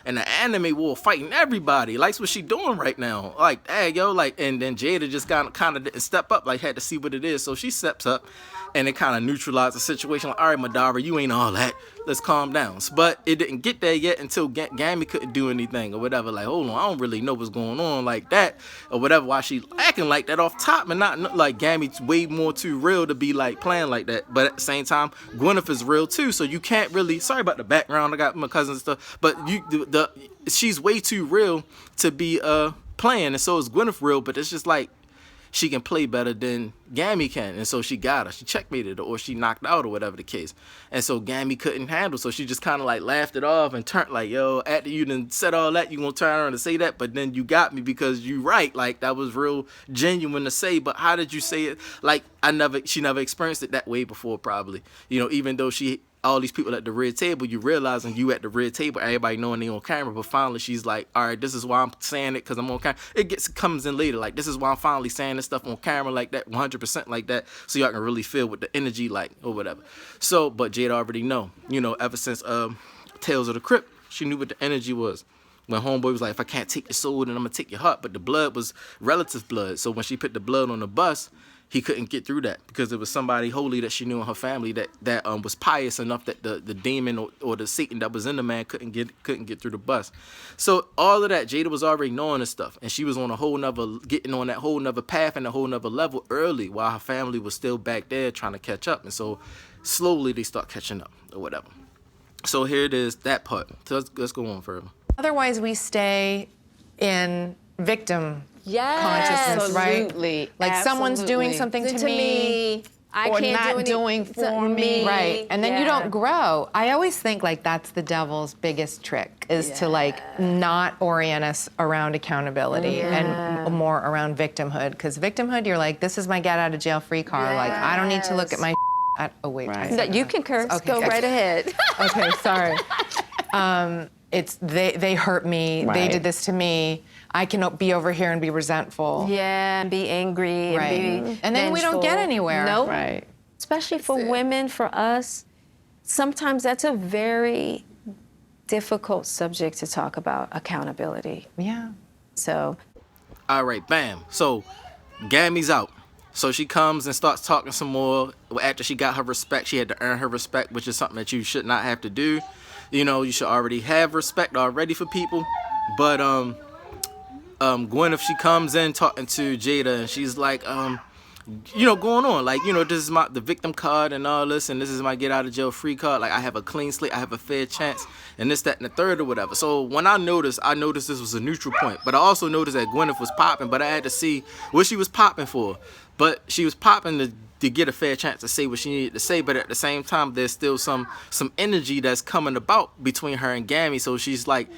in the anime war fighting everybody. Like, what she doing right now? Like, dang, yo, like, and then Jada just kind of didn't step up. Like, had to see what it is. So she steps up, and it kind of neutralized the situation. Like, all right, Madara, you ain't all that. Let's calm down. But it didn't get there yet until Gammy couldn't do anything or whatever. Like, hold on, I don't really know what's going on like that or whatever. Why she acting like that off top and not like Gammy's way more too real to be like playing like that. But at the same time, Gwyneth is real too. So you can't really. Sorry about the background. I got my cousins and stuff. But she's way too real to be playing, and so is Gwyneth real. But it's just like, she can play better than Gammy can. And so she got her. She checkmated her, or she knocked out, or whatever the case. And so Gammy couldn't handle. So she just kind of like laughed it off and turned like, yo, after you done said all that, you gonna turn around and say that? But then you got me because you right. Like, that was real genuine to say. But how did you say it? Like, she never experienced it that way before, probably. You know, even though all these people at the red table, you realizing you at the red table, everybody knowing they on camera, but finally she's like, all right, this is why I'm saying it, because I'm on camera. It comes in later, like, this is why I'm finally saying this stuff on camera like that, 100% like that, so y'all can really feel what the energy like, or whatever. So, but Jada already know, you know, ever since Tales of the Crypt, she knew what the energy was. When Homeboy was like, if I can't take your soul, then I'm gonna take your heart, but the blood was relative blood, so when she put the blood on the bus, he couldn't get through that because it was somebody holy that she knew in her family that was pious enough that the demon or the Satan that was in the man couldn't get through the bus. So all of that, Jada was already knowing this stuff, and she was on getting on that whole nother path and a whole nother level early, while her family was still back there trying to catch up. And so slowly they start catching up or whatever. So here it is, that part. So let's go on further. Otherwise, we stay in victim Yes. consciousness, right? Absolutely. Like, someone's doing Absolutely. something to me. I Or can't not do doing for me. Right. And then you don't grow. I always think like that's the devil's biggest trick, is to like not orient us around accountability and more around victimhood. Because victimhood, you're like, this is my get out of jail free card. Like, I don't need to look at my oh wait. That you can curse. Okay, Go okay. right ahead. Okay, sorry. It's they hurt me. They Right. did this to me. I can be over here and be resentful. Yeah, and be angry. Right. And be And then we don't get vengeful. anywhere. Nope. Right. Especially for women, for us, sometimes that's a very difficult subject to talk about, accountability. Yeah. So, All right, bam. So Gammy's out. So she comes and starts talking some more. After she got her respect, she had to earn her respect, which is something that you should not have to do. You know, you should already have respect already for people. But Gwyneth, she comes in talking to Jada, and she's like, you know, going on like, you know, this is the victim card and all this, and this is my get out of jail free card. Like, I have a clean slate, I have a fair chance, and this, that, and the third or whatever. So when I noticed this was a neutral point, but I also noticed that Gwyneth was popping, but I had to see what she was popping for. But she was popping to get a fair chance to say what she needed to say, but at the same time, there's still some energy that's coming about between her and Gammy. So she's like,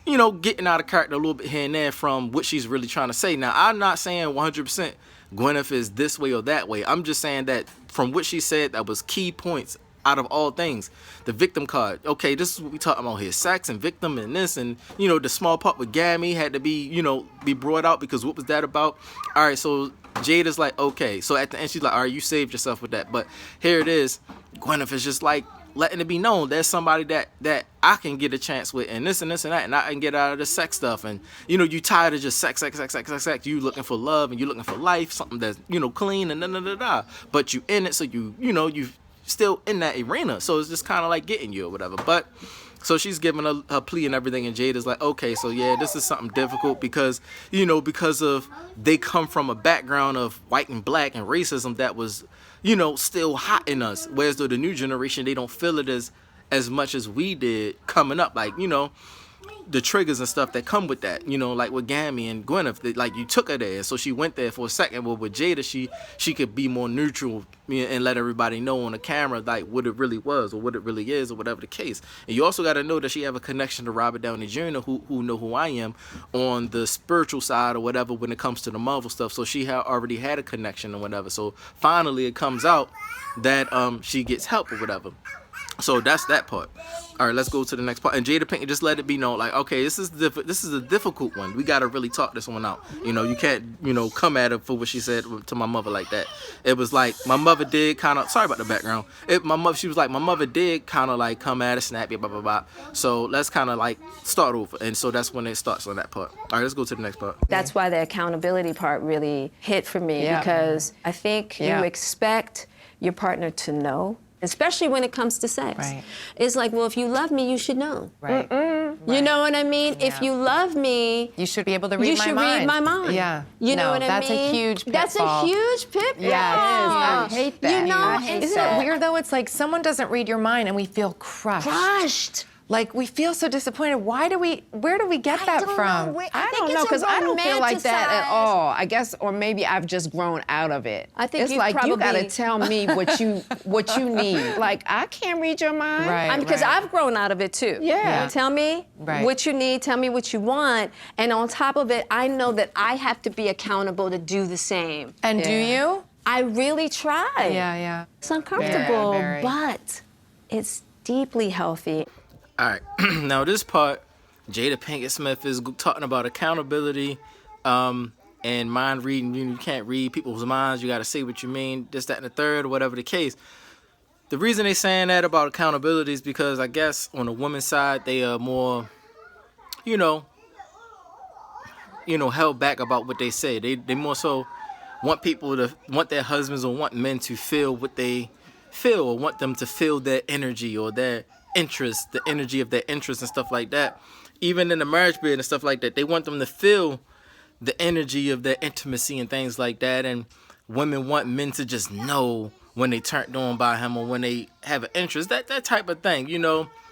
you know, getting out of character a little bit here and there from what she's really trying to say. Now, I'm not saying 100% Gwyneth is this way or that way. I'm just saying that from what she said, that was key points out of all things. The victim card. Okay, this is what we talking about here. Sex and victim and this, and, you know, the small part with Gammy had to be, you know, be brought out because what was that about? All right, so Jada's like, okay. So at the end, she's like, all right, you saved yourself with that. But here it is. Gwyneth is just like letting it be known there's somebody that I can get a chance with, and this and this and that, and I can get out of the sex stuff. And, you know, you tired of just sex. You looking for love and you looking for life, something that's, you know, clean and da-da-da-da. But you in it, so you know, you still in that arena. So it's just kind of like getting you or whatever. But so she's giving a plea and everything, and Jada's like, okay, so yeah, this is something difficult because, because of they come from a background of white and black and racism that was, still hot in us. Whereas though the new generation, they don't feel it as much as we did coming up. Like, the triggers and stuff that come with that, like with Gammy and Gwyneth, like you took her there, so she went there for a second. But with Jada, she could be more neutral and let everybody know on the camera like what it really was or what it really is or whatever the case. And you also got to know that she have a connection to Robert Downey Jr. who know who I am on the spiritual side or whatever when it comes to the Marvel stuff. So she already had a connection or whatever. So finally it comes out that she gets help or whatever. So that's that part. All right, let's go to the next part. And Jada Pinkett just let it be known, like, okay, this is a difficult one. We gotta really talk this one out. You can't, come at her for what she said to my mother like that. It was like my mother did kind of. Sorry about the background. She was like, my mother did kind of like come at her, snappy, blah blah blah. So let's kind of like start over. And so that's when it starts on that part. All right, let's go to the next part. That's why the accountability part really hit for me because I think you expect your partner to know. Especially when it comes to sex. Right. It's like, well, if you love me, you should know. Right. You know what I mean? Yeah. If you love me, You should be able to read you my should mind. read my mind. Yeah. You know No, what I that's mean? a huge pitfall. That's a huge pitfall. Yeah, I hate that. You know, I hate Isn't it weird though? It's like someone doesn't read your mind and we feel crushed. crushed. Like we feel so disappointed. Where do we get that from? I don't know, because I don't feel like that at all. I guess, or maybe I've just grown out of it. I think it's you've like you probably- gotta tell me what you need. Like I can't read your mind. Right. Because I've grown out of it too. Yeah. Tell me Right. what you need, tell me what you want, and on top of it, I know that I have to be accountable to do the same. And do you? I really try. Yeah. It's uncomfortable, Very. but it's deeply healthy. All right, now this part, Jada Pinkett Smith is talking about accountability and mind reading. You can't read people's minds. You got to say what you mean, this, that, and the third, or whatever the case. The reason they saying that about accountability is because I guess on the woman's side, they are more, held back about what they say. They more so want their husbands or want men to feel what they feel or want them to feel their energy or their interest, the energy of their interest and stuff like that. Even in the marriage bed and stuff like that, they want them to feel the energy of their intimacy and things like that. And women want men to just know when they turned on by him or when they have an interest, that type of thing,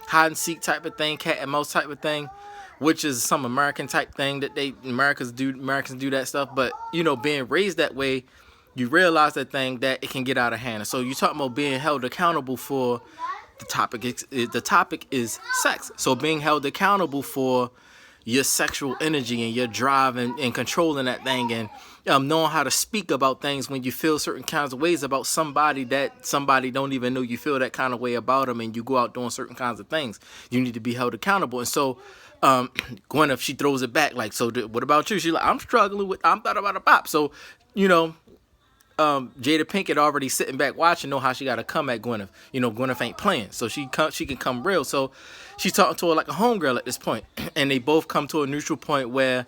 hide and seek type of thing, cat and mouse type of thing, which is some American type thing that Americans do that stuff. But being raised that way, you realize that it can get out of hand. And so you're talking about being held accountable for the topic is sex. So being held accountable for your sexual energy and your drive and controlling that thing and knowing how to speak about things when you feel certain kinds of ways about somebody that somebody don't even know you feel that kind of way about them, and you go out doing certain kinds of things. You need to be held accountable. And so Gwyneth, she throws it back like, so what about you? She's like, I'm struggling with, I'm thought about a pop. So, Jada Pinkett already sitting back watching, know how she got to come at Gwyneth. Gwyneth ain't playing, so she can come real. So she's talking to her like a homegirl at this point, and they both come to a neutral point where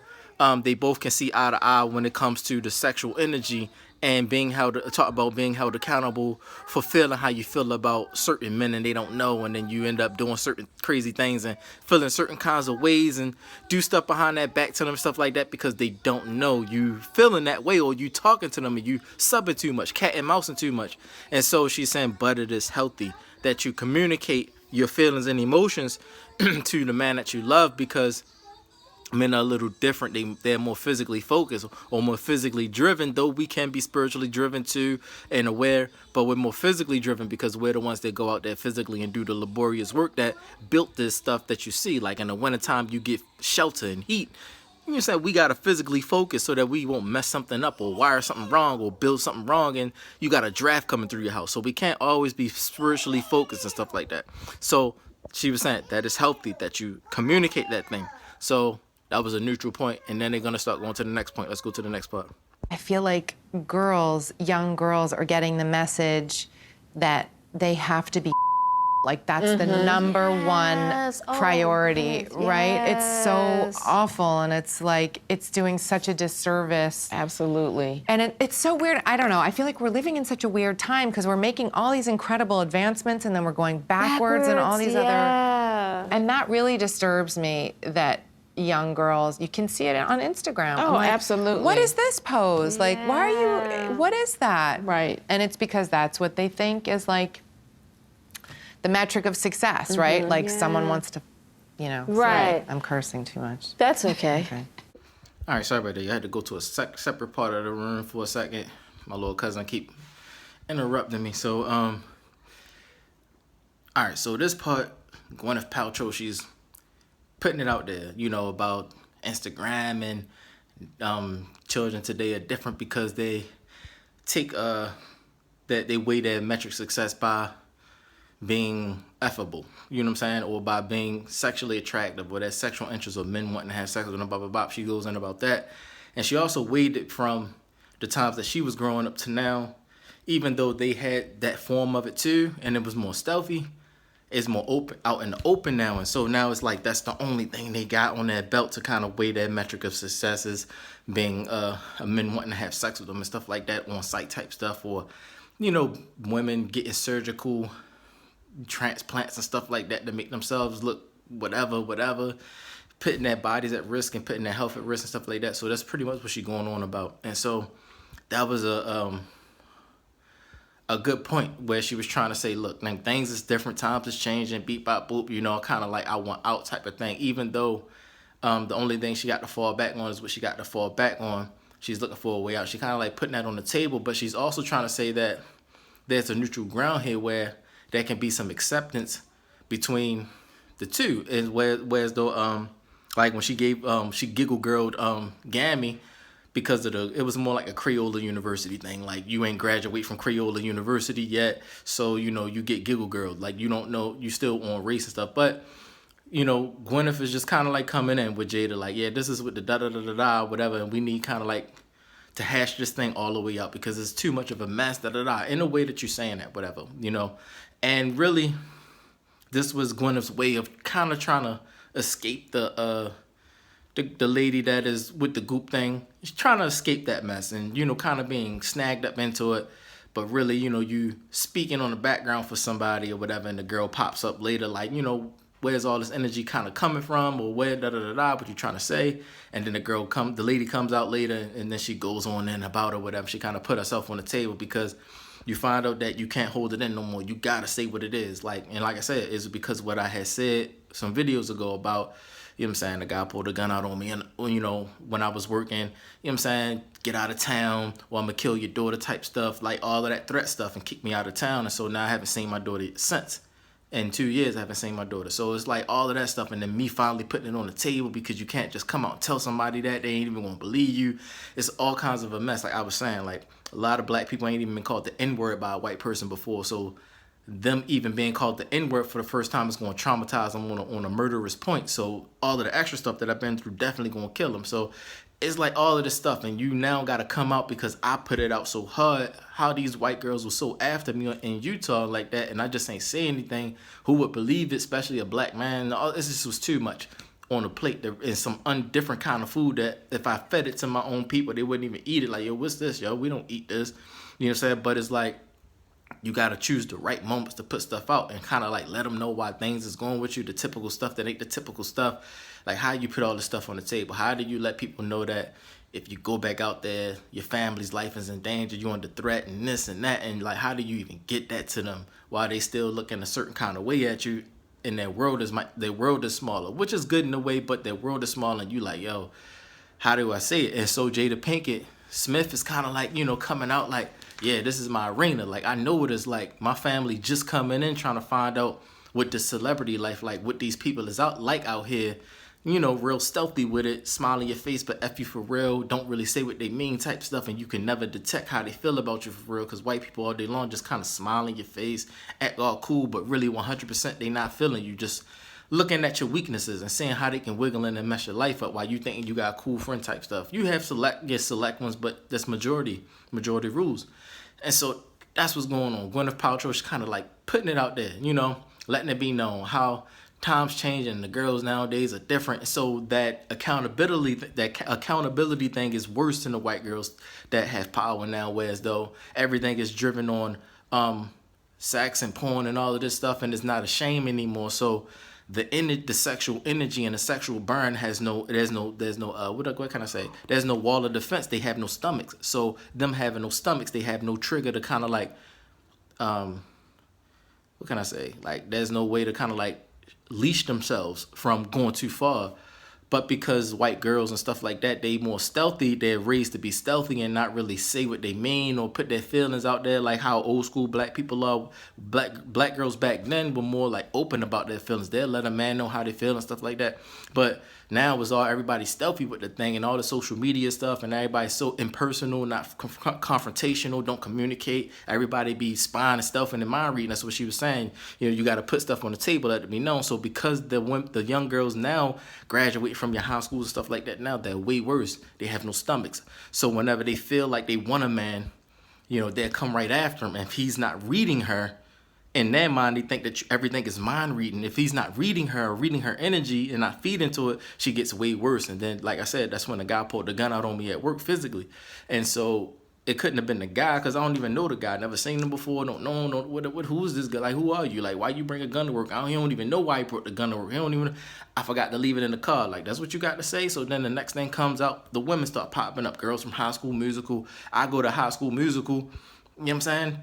they both can see eye to eye when it comes to the sexual energy and being held accountable for feeling how you feel about certain men and they don't know, and then you end up doing certain crazy things and feeling certain kinds of ways and do stuff behind that back to them, stuff like that, because they don't know you feeling that way or you talking to them and you subbing too much, cat and mousing too much. And so she's saying, but it is healthy that you communicate your feelings and emotions to the man that you love, because men are a little different. They're more physically focused or more physically driven, though we can be spiritually driven too and aware, but we're more physically driven because we're the ones that go out there physically and do the laborious work that built this stuff that you see. Like in the wintertime, you get shelter and heat. You said we got to physically focus so that we won't mess something up or wire something wrong or build something wrong, and you got a draft coming through your house. So we can't always be spiritually focused and stuff like that. So she was saying that it's healthy that you communicate that thing. So that was a neutral point, and then they're going to start going to the next point. Let's go to the next part. I feel like young girls are getting the message that they have to be Like that's the number Yes. one Oh, priority, yes. right? It's so Yes. awful, and it's like it's doing such a disservice. Absolutely. And it's so weird. I don't know. I feel like we're living in such a weird time because we're making all these incredible advancements and then we're going backwards and all these other. yeah. And that really disturbs me that young girls, you can see it on Instagram. Oh, I'm like, absolutely. What is this pose? Like, why are you, what is that? Right. And it's because that's what they think is like the metric of success, right? Like someone wants to, you know. Right. Sorry, I'm cursing too much. That's okay. Okay. All right, sorry about that. I had to go to a separate part of the room for a second. My little cousin keep interrupting me. So, all right. So this part, Gwyneth Paltrow, she's putting it out there, you know, about Instagram and children today are different because they take that they weigh their metric success by being effable, you know what I'm saying, or by being sexually attractive, or that sexual interest of men wanting to have sex with them, blah, blah, blah. She goes in about that. And she also weighed it from the times that she was growing up to now, even though they had that form of it too, and it was more stealthy, it's more open, out in the open now. And so now it's like that's the only thing they got on their belt to kind of weigh their metric of success is being a men wanting to have sex with them and stuff like that, on site type stuff, or, you know, women getting surgical transplants and stuff like that to make themselves look whatever, putting their bodies at risk and putting their health at risk and stuff like that. So that's pretty much what she's going on about. And so that was a good point where she was trying to say, look, man, things is different, times is changing, beep bop boop, you know, kind of like I want out type of thing. Even though the only thing she got to fall back on is what she got to fall back on. She's looking for a way out. She kind of like putting that on the table, but she's also trying to say that there's a neutral ground here where there can be some acceptance between the two. And whereas though like when she gave she giggle girled Gammy because of it was more like a Crayola University thing. Like, you ain't graduate from Crayola University yet, so you know you get giggle girled. Like, you don't know, you still on race and stuff. But you know, Gwyneth is just kind of like coming in with Jada, like, yeah, this is with the da da da da da whatever, and we need kind of like to hash this thing all the way out because it's too much of a mess, da da da, in a way that you're saying that, whatever, you know. And really, this was Gwyneth's way of kind of trying to escape the lady that is with the goop thing. She's trying to escape that mess and, you know, kind of being snagged up into it. But really, you know, you speaking on the background for somebody or whatever, and the girl pops up later, like, you know, where's all this energy kind of coming from, or where da da da da, what you trying to say? And then the lady comes out later, and then she goes on in about or whatever. She kind of put herself on the table because you find out that you can't hold it in no more. You gotta say what it is. Like I said, it's because what I had said some videos ago about, you know what I'm saying, the guy pulled a gun out on me, and, you know, when I was working, you know what I'm saying, get out of town, or I'm gonna kill your daughter type stuff, like all of that threat stuff, and kick me out of town. And so now I haven't seen my daughter since. In 2 years, I haven't seen my daughter. So it's like all of that stuff, and then me finally putting it on the table because you can't just come out and tell somebody that. They ain't even gonna believe you. It's all kinds of a mess. Like I was saying, like a lot of black people ain't even been called the N-word by a white person before. So them even being called the N-word for the first time is gonna traumatize them on a murderous point. So all of the extra stuff that I've been through definitely gonna kill them. So it's like all of this stuff, and you now gotta come out because I put it out so hard. How these white girls were so after me in Utah like that, and I just ain't say anything. Who would believe it, especially a black man? All this just was too much on the plate. There is some different kind of food that if I fed it to my own people, they wouldn't even eat it. Like, yo, what's this, yo? We don't eat this. You know what I'm saying? But it's like, you got to choose the right moments to put stuff out and kind of like let them know why things is going with you, the typical stuff that ain't the typical stuff. Like, how you put all this stuff on the table. How do you let people know that if you go back out there, your family's life is in danger, you're under threat and this and that, and like, how do you even get that to them while they still looking a certain kind of way at you, and their world is smaller, which is good in a way, but their world is smaller, and you like, yo, how do I say it? And so Jada Pinkett Smith is kind of like, you know, coming out like, yeah, this is my arena. Like, I know what it's like. My family just coming in trying to find out what the celebrity life like, what these people is out here, you know, real stealthy with it, smile in your face, but F you for real, don't really say what they mean type stuff, and you can never detect how they feel about you for real, because white people all day long just kind of smile in your face, act all cool, but really 100% they not feeling you, just looking at your weaknesses and seeing how they can wiggle in and mess your life up while you thinking you got a cool friend type stuff. You have select ones, but that's majority rules. And so that's what's going on. Gwyneth Paltrow is kind of like putting it out there, you know. letting it be known how times change and the girls nowadays are different. So that accountability thing is worse than the white girls that have power now, whereas though everything is driven on sex and porn and all of this stuff, and it's not a shame anymore. So the sexual energy and the sexual burn there's no what can I say? There's no wall of defense. They have no stomachs. So them having no stomachs, they have no trigger to kind of like what can I say? Like there's no way to kind of like leash themselves from going too far. But because white girls and stuff like that, they more stealthy, they're raised to be stealthy and not really say what they mean or put their feelings out there, like how old school black people are. Black girls back then were more like open about their feelings. They'll let a man know how they feel and stuff like that. But now it's all everybody stealthy with the thing and all the social media stuff, and everybody's so impersonal, not confrontational, don't communicate. Everybody be spying and stuff and mind reading. That's what she was saying. You know, you got to put stuff on the table that to be known. So because the young girls now graduate from your high schools and stuff like that, now they're way worse. They have no stomachs. So whenever they feel like they want a man, you know, they'll come right after him. And if he's not reading her, in their mind, they think that everything is mind reading. If he's not reading her or reading her energy and not feeding to it, she gets way worse. And then, like I said, that's when the guy pulled the gun out on me at work physically. And so it couldn't have been the guy because I don't even know the guy. Never seen him before. Don't know who's this guy? Like, who are you? Like, why you bring a gun to work? He don't even know why he brought the gun to work. I forgot to leave it in the car. Like, that's what you got to say? So then the next thing comes out, the women start popping up. Girls from High School Musical. I go to High School Musical. You know what I'm saying?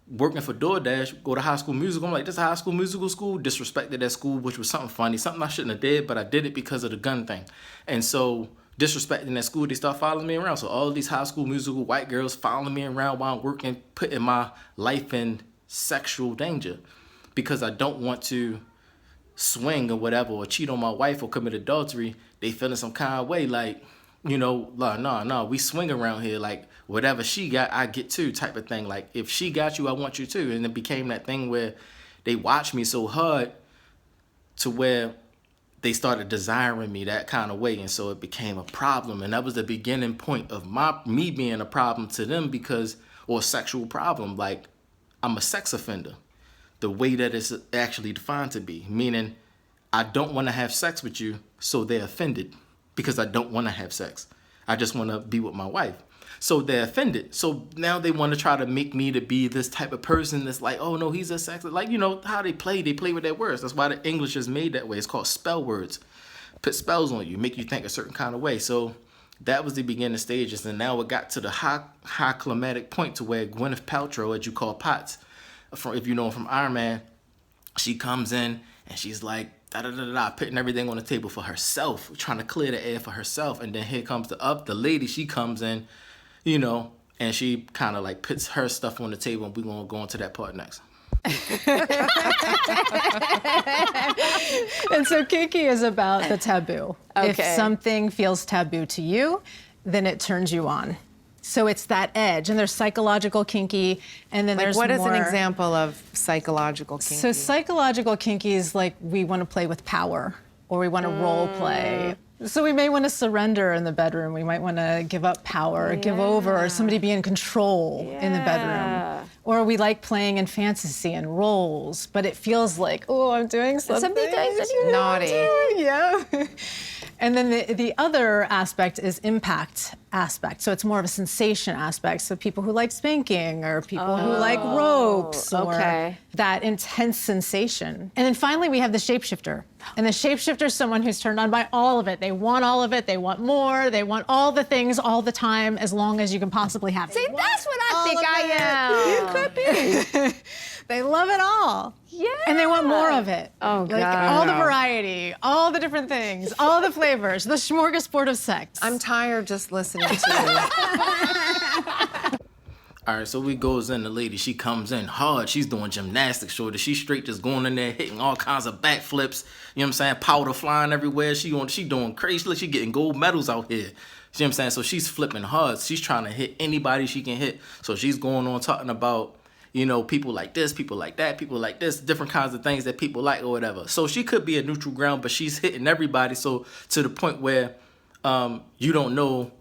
Working for DoorDash, go to High School Musical. I'm like, this is High School Musical school. Disrespected that school, which was something funny, something I shouldn't have did, but I did it because of the gun thing. And so disrespecting that school, they start following me around. So all of these High School Musical white girls following me around while I'm working, putting my life in sexual danger because I don't want to swing or whatever or cheat on my wife or commit adultery. They feeling some kind of way like, you know, no, we swing around here. Like, whatever she got, I get too type of thing. Like, if she got you, I want you too. And it became that thing where they watched me so hard to where they started desiring me that kind of way. And so it became a problem. And that was the beginning point of me being a problem to them or a sexual problem. Like, I'm a sex offender. The way that it's actually defined to be. Meaning, I don't want to have sex with you, so they're offended. Because I don't want to have sex. I just want to be with my wife. So they're offended. So now they want to try to make me to be this type of person that's like, oh no, he's a sex. Like, you know, how they play with their words. That's why the English is made that way. It's called spell words. Put spells on you, make you think a certain kind of way. So that was the beginning stages. And now it got to the high climatic point to where Gwyneth Paltrow, as you call Potts, if you know from Iron Man, she comes in and she's like, putting everything on the table for herself, trying to clear the air for herself. And then here comes the lady, she comes in, you know, and she kind of like puts her stuff on the table, and we're going to go into that part next. And so kinky is about the taboo. Okay. If something feels taboo to you, then it turns you on. So it's that edge, and there's psychological kinky, and then Like, there's what is more... an example of psychological kinky? So psychological kinky is like we want to play with power, or we want to role play. So we may want to surrender in the bedroom. We might want to give up power, give over, or somebody be in control in the bedroom. Or we like playing in fantasy and roles, but it feels like, oh, I'm doing something naughty. Yeah. And then the other aspect is impact aspect. So it's more of a sensation aspect. So people who like spanking or people who like ropes or that intense sensation. And then finally we have the shapeshifter. And the shapeshifter is someone who's turned on by all of it. They want all of it. They want more. They want all the things all the time as long as you can possibly have it. See, that's what I think I am. You could be. They love it all. Yeah. And they want more of it. Oh, like, God. all the variety, all the different things, all the flavors, the smorgasbord of sex. I'm tired just listening to you. All right, so we goes in, the lady, she comes in hard. She's doing gymnastics, shorty. She's straight just going in there, hitting all kinds of backflips. You know what I'm saying? Powder flying everywhere. She doing crazy. She getting gold medals out here. You know what I'm saying? So she's flipping hard. She's trying to hit anybody she can hit. So she's going on talking about, you know, people like this, people like that, people like this, different kinds of things that people like or whatever. So she could be a neutral ground, but she's hitting everybody. So to the point where you don't know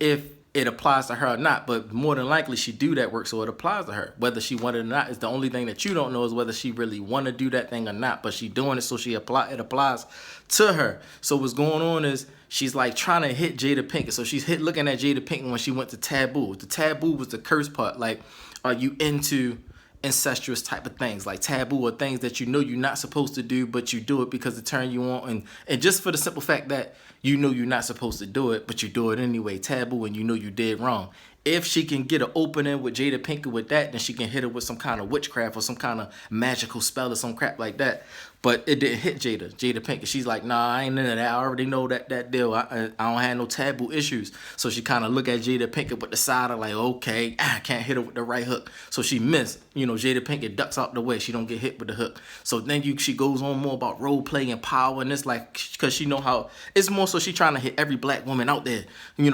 if it applies to her or not. But more than likely, she do that work, so it applies to her. Whether she wanted it or not is the only thing that you don't know, is whether she really want to do that thing or not. But she doing it, so it applies to her. So what's going on is she's like trying to hit Jada Pinkett. So she's looking at Jada Pinkett when she went to Taboo. The Taboo was the curse part. Like, are you into incestuous type of things? Like, taboo are things that you know you're not supposed to do, but you do it because it turn you on, and just for the simple fact that you know you're not supposed to do it, but you do it anyway. Taboo, and you know you did wrong. If she can get an opening with Jada Pinkett with that, then she can hit her with some kind of witchcraft or some kind of magical spell or some crap like that. But it didn't hit Jada Pinkett. She's like, nah, I ain't into that. I already know that deal. I don't have no taboo issues. So she kind of look at Jada Pinkett with the side of like, okay, I can't hit her with the right hook. So she missed. Jada Pinkett ducks out the way. She don't get hit with the hook. So then she goes on more about role play and power, and it's like, because she know how, it's more so she trying to hit every black woman out there,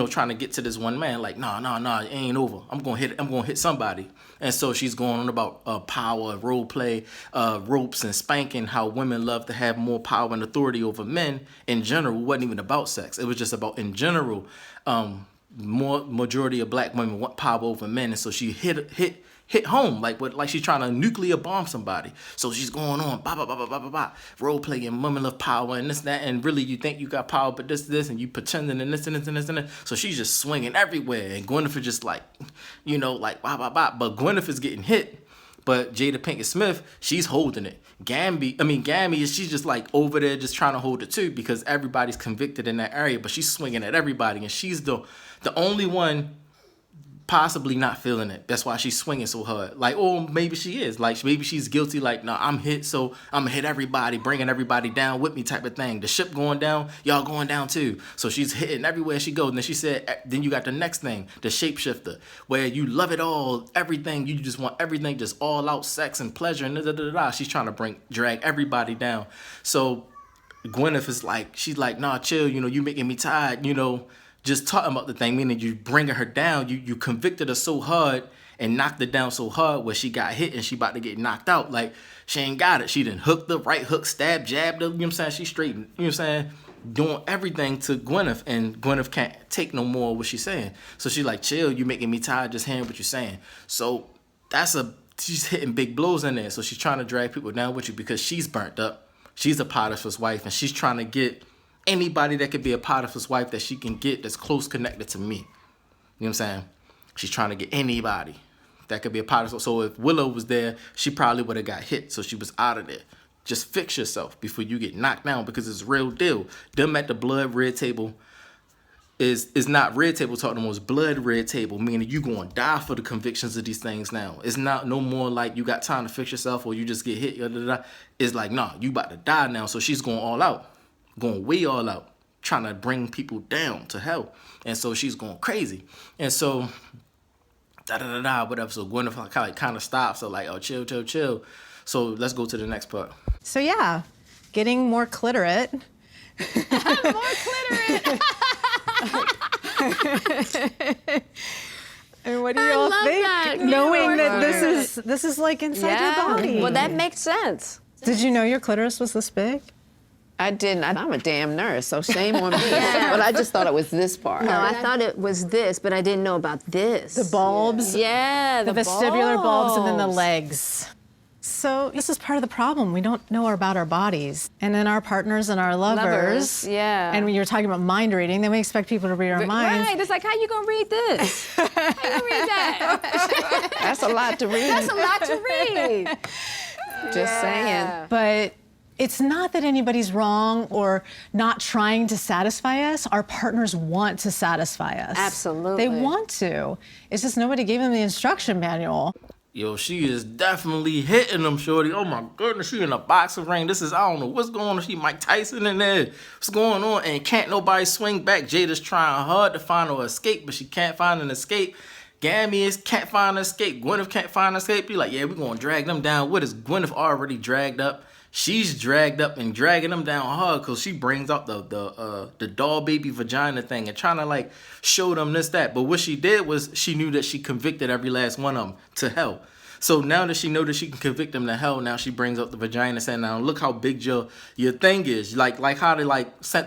trying to get to this one man. Like, nah, it ain't over. I'm gonna hit somebody. And so she's going on about power, role play, ropes, and spanking, how women love to have more power and authority over men in general. It wasn't even about sex. It was just about, in general, majority of black women want power over men. And so she hit home, like she's trying to nuclear bomb somebody. So she's going on, role playing, women love power, and this, that, and really you think you got power, but this, and you pretending, and this, and this, and this, and this. So she's just swinging everywhere, and Gwyneth just like, but Gwyneth is getting hit, but Jada Pinkett Smith, she's holding it. Gamby, she's just like over there just trying to hold it too, because everybody's convicted in that area, but she's swinging at everybody, and she's the only one possibly not feeling it. That's why she's swinging so hard. Like, or maybe she is. Like, maybe she's guilty. Like, no, I'm hit, so I'm gonna hit everybody, bringing everybody down with me type of thing. The ship going down, y'all going down too. So she's hitting everywhere she goes. And then she said, then you got the next thing, the shapeshifter, where you love it all, everything. You just want everything, just all out sex and pleasure and da-da-da-da. She's trying to drag everybody down. So Gwyneth is like, she's like, nah, chill. You making me tired. Just talking about the thing, meaning you bringing her down, you convicted her so hard and knocked her down so hard where she got hit and she about to get knocked out. Like, she ain't got it. She done hooked the right hook, stab, jabbed her, you know what I'm saying? She straight, you know what I'm saying? Doing everything to Gwyneth, and Gwyneth can't take no more of what she's saying. So she's like, chill, you making me tired just hearing what you're saying. So she's hitting big blows in there. So she's trying to drag people down with you because she's burnt up. She's a Potiphar's wife, and she's trying to get anybody that could be a Potiphar's wife that she can get that's close connected to me. You know what I'm saying? She's trying to get anybody that could be a Potiphar. So if Willow was there, she probably would have got hit. So she was out of there. Just fix yourself before you get knocked down, because it's real deal. Them at the blood red table is not red table talk no more. It's blood red table, meaning you going to die for the convictions of these things now. It's not no more like you got time to fix yourself or you just get hit. It's like, nah, you about to die now. So she's going all out. Going way all out, trying to bring people down to hell. And so she's going crazy. And so, whatever. So Gwyneth kind of stops. So like, oh, chill. So let's go to the next part. So yeah, getting more clitorate. More clitoris. And what do you all think? That. Knowing that this is like inside your body. Well, that makes sense. Did you know your clitoris was this big? I didn't. I'm a damn nurse, so shame on me. But I just thought it was this part. No, I thought it was this, but I didn't know about this. The bulbs? Yeah, The vestibular bulbs and then the legs. So this is part of the problem. We don't know about our bodies. And then our partners and our lovers. Yeah. And when you're talking about mind reading, then we expect people to read our minds. Right, it's like, how you gonna read this? How you gonna read that? That's a lot to read. That's a lot to read. Just saying. But it's not that anybody's wrong or not trying to satisfy us. Our partners want to satisfy us. Absolutely. They want to. It's just nobody gave them the instruction manual. Yo, she is definitely hitting them, shorty. Oh my goodness, she in a boxing ring. This is, I don't know what's going on. She Mike Tyson in there. What's going on? And can't nobody swing back. Jada's trying hard to find her escape, but she can't find an escape. Gammy can't find an escape. Gwyneth can't find an escape. Be like, yeah, we're going to drag them down. What is Gwyneth already dragged up? She's dragged up and dragging them down hard because she brings out the doll baby vagina thing and trying to like show them this, that. But what she did was she knew that she convicted every last one of them to hell. So now that she know that she can convict them to hell, now she brings up the vagina saying, now look how big your thing is. Like how they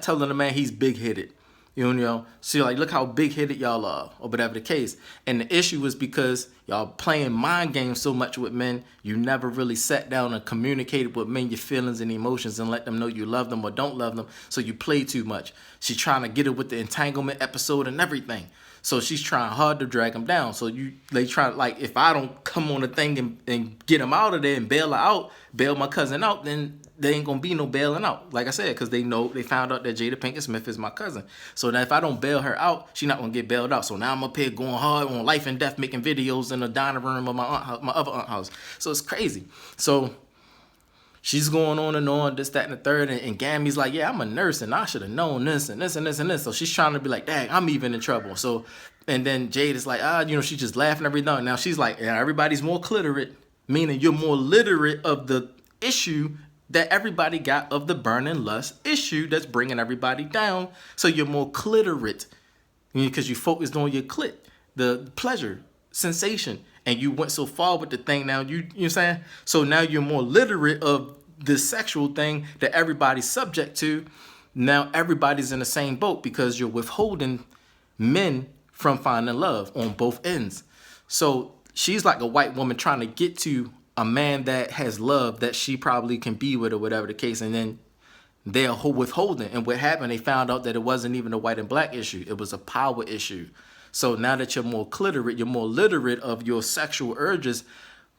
telling the man he's big-headed. You know, so you're like, look how big-headed y'all are, or whatever the case. And the issue was because y'all playing mind games so much with men, you never really sat down and communicated with men your feelings and emotions and let them know you love them or don't love them, so you play too much. She's trying to get it with the entanglement episode and everything. So she's trying hard to drag him down. So they try, like, if I don't come on the thing and get him out of there and bail her out, bail my cousin out, then there ain't gonna be no bailing out. Like I said, because they found out that Jada Pinkett Smith is my cousin. So now if I don't bail her out, she's not gonna get bailed out. So now I'm up here going hard on life and death, making videos in the dining room of my other aunt house. So it's crazy. So she's going on and on, this, that, and the third, and Gammy's like, yeah, I'm a nurse, and I should have known this, and this, and this, and this. So she's trying to be like, dang, I'm even in trouble. So, and then Jade is like, she's just laughing every now. Now she's like, yeah, everybody's more cliterate, meaning you're more literate of the issue that everybody got of the burning lust issue that's bringing everybody down. So you're more cliterate because you focused on your clit, the pleasure, sensation, and you went so far with the thing. Now you know what I'm saying? So now you're more literate of the sexual thing that everybody's subject to. Now everybody's in the same boat because you're withholding men from finding love on both ends. So she's like a white woman trying to get to a man that has love that she probably can be with or whatever the case, and then they're withholding. And what happened, they found out that it wasn't even a white and black issue. It was a power issue. So now that you're more cliterate, you're more literate of your sexual urges,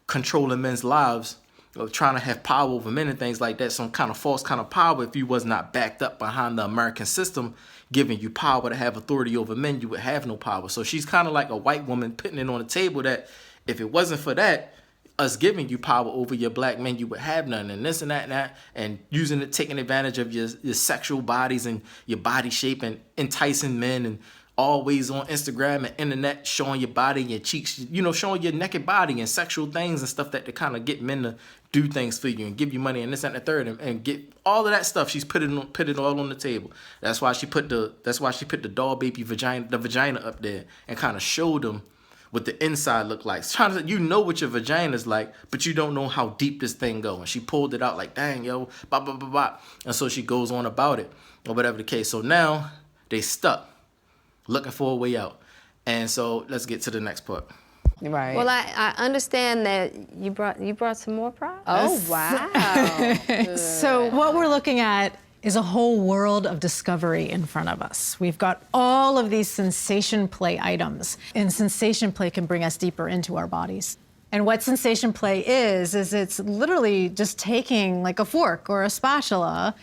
controlling men's lives, or trying to have power over men and things like that, some kind of false kind of power. If you was not backed up behind the American system, giving you power to have authority over men, you would have no power. So she's kind of like a white woman putting it on the table that if it wasn't for that, us giving you power over your black men, you would have none, and this and that, and using it, taking advantage of your sexual bodies and your body shape and enticing men, and always on Instagram and internet showing your body and your cheeks, showing your naked body and sexual things and stuff that to kind of get men to do things for you and give you money and this and the third, and get all of that stuff. She's put it all on the table. That's why she put the doll baby vagina up there and kind of showed them what the inside looked like. You know what your vagina is like, but you don't know how deep this thing goes. And she pulled it out like, dang, yo, blah, blah, blah, blah. And so she goes on about it, or whatever the case. So now they stuck, looking for a way out. And so let's get to the next part. Right. Well, I understand that you brought some more props. Oh, wow. So what we're looking at is a whole world of discovery in front of us. We've got all of these sensation play items, and sensation play can bring us deeper into our bodies. And what sensation play is it's literally just taking like a fork or a spatula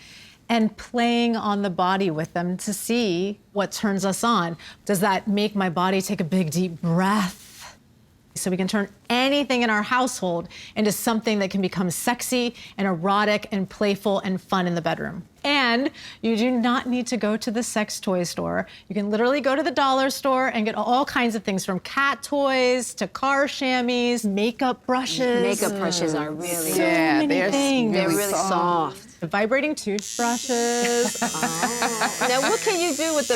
and playing on the body with them to see what turns us on. Does that make my body take a big, deep breath? So we can turn anything in our household into something that can become sexy and erotic and playful and fun in the bedroom. And you do not need to go to the sex toy store. You can literally go to the dollar store and get all kinds of things, from cat toys to car chamois, makeup brushes. Makeup brushes are really So many things. They're really soft. Vibrating toothbrushes. Now, what can you do with the?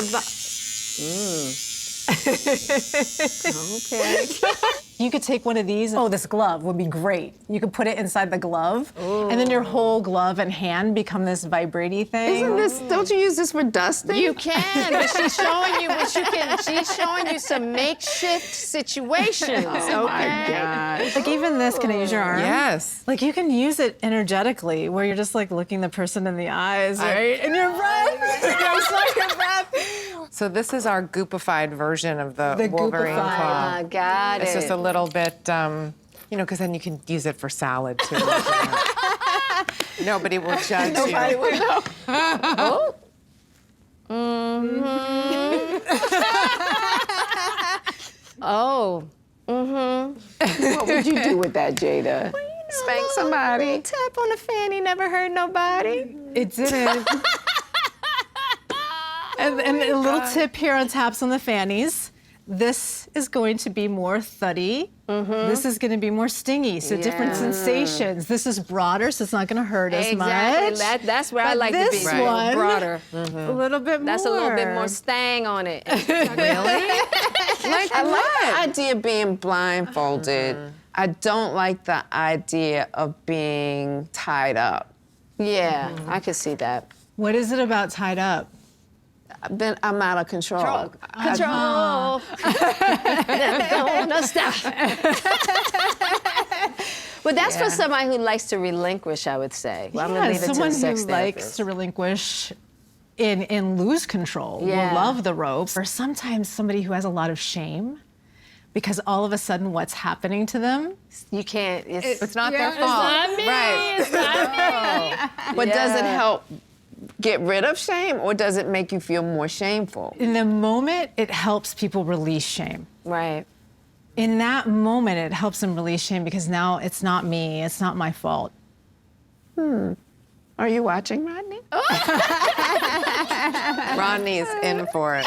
Okay. You could take one of these. Oh, this glove would be great. You could put it inside the glove, and then your whole glove and hand become this vibratey thing. Don't you use this for dusting? You can, but she's showing you what you can. She's showing you some makeshift situations. Oh my God. Like even this, can I use your arm? Yes. Like you can use it energetically, where you're just like looking the person in the eyes, right? And your breath. Your breath. So this is our goopified version of the Wolverine goopified. claw. Got It's it. just a little bit, because then you can use it for salad too. Nobody will judge you. Nobody would know. Oh. Oh. What would you do with that, Jada? Spank somebody. Tap on the fanny, never hurt nobody. It didn't. And a little tip here on taps on the fannies. This is going to be more thuddy. This is going to be more stingy. So different sensations. This is broader, so it's not going to hurt as much. Exactly. That's where I But like to this be. one, Broader. A little bit more. That's a little bit more stang on it. Really? Like I like what? the idea of being blindfolded. I don't like the idea of being tied up. Yeah, I could see that. What is it about tied up? then I'm out of control. Control. No, stop. But that's for somebody who likes to relinquish, I would say. Well, I'm gonna leave it to someone the sex who likes therapist. to relinquish and lose control Yeah. will love the ropes. Or sometimes somebody who has a lot of shame because all of a sudden what's happening to them. You can't. It's not their It's fault. not me. Right. It's not me. But does it help get rid of shame, or does it make you feel more shameful? In the moment, it helps people release shame. Right. In that moment, it helps them release shame because now it's not me, it's not my fault. Are you watching, Rodney? Rodney's in for it.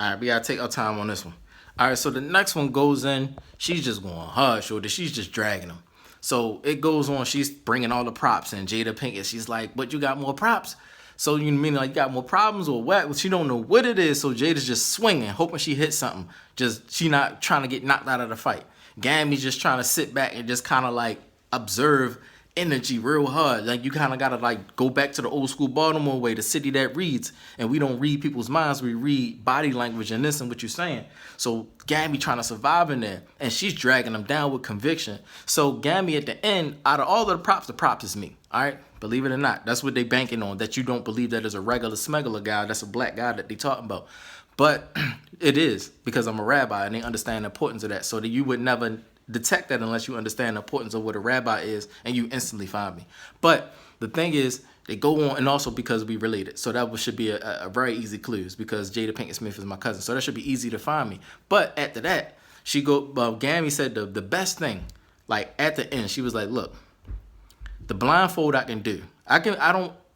All right, we gotta take our time on this one. All right, so the next one goes in. She's just going hush, or she's just dragging him. So it goes on. She's bringing all the props, and Jada Pinkett, she's like, "But you got more props." So you mean like you got more problems or what? Well, she don't know what it is. So Jada's just swinging, hoping she hits something. Just she not trying to get knocked out of the fight. Gammy's just trying to sit back and just kind of like observe energy real hard. Like you kind of gotta like go back to the old school Baltimore way, the city that reads, and we don't read people's minds. We read body language and listen what you're saying. So Gammy trying to survive in there, and she's dragging him down with conviction. So Gammy at the end, out of all of the props is me. All right, believe it or not, that's what they banking on. That you don't believe that is a regular smuggler guy. That's a black guy that they talking about. But it is because I'm a rabbi and they understand the importance of that. So that you would never detect that unless you understand the importance of what a rabbi is, and you instantly find me. But the thing is, they go on, and also because we related. So that should be a very easy clues because Jada Pinkett Smith is my cousin. So that should be easy to find me. But after that, Gammy said the best thing, like at the end, she was like, look, the blindfold I can do.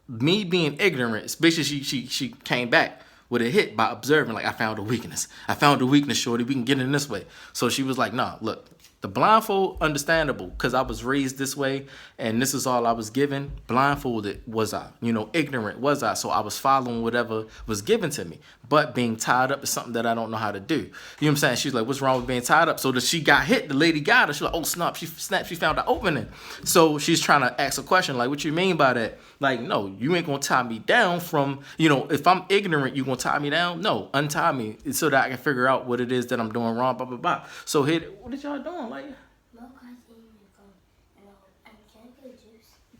Me being ignorant, especially she came back with a hit by observing, like, I found a weakness. I found a weakness, shorty. We can get in this way. So she was like, nah, look, the blindfold, understandable, because I was raised this way, and this is all I was given. Blindfolded was I. Ignorant was I. So I was following whatever was given to me. But being tied up is something that I don't know how to do. You know what I'm saying? She's like, what's wrong with being tied up? So that she got hit, the lady got her. She's like, oh, snap. She found the opening. So she's trying to ask a question, like, what you mean by that? Like, no, you ain't going to tie me down from, if I'm ignorant, you going to tie me down? No, untie me so that I can figure out what it is that I'm doing wrong, blah, blah, blah. So what are y'all doing? Like,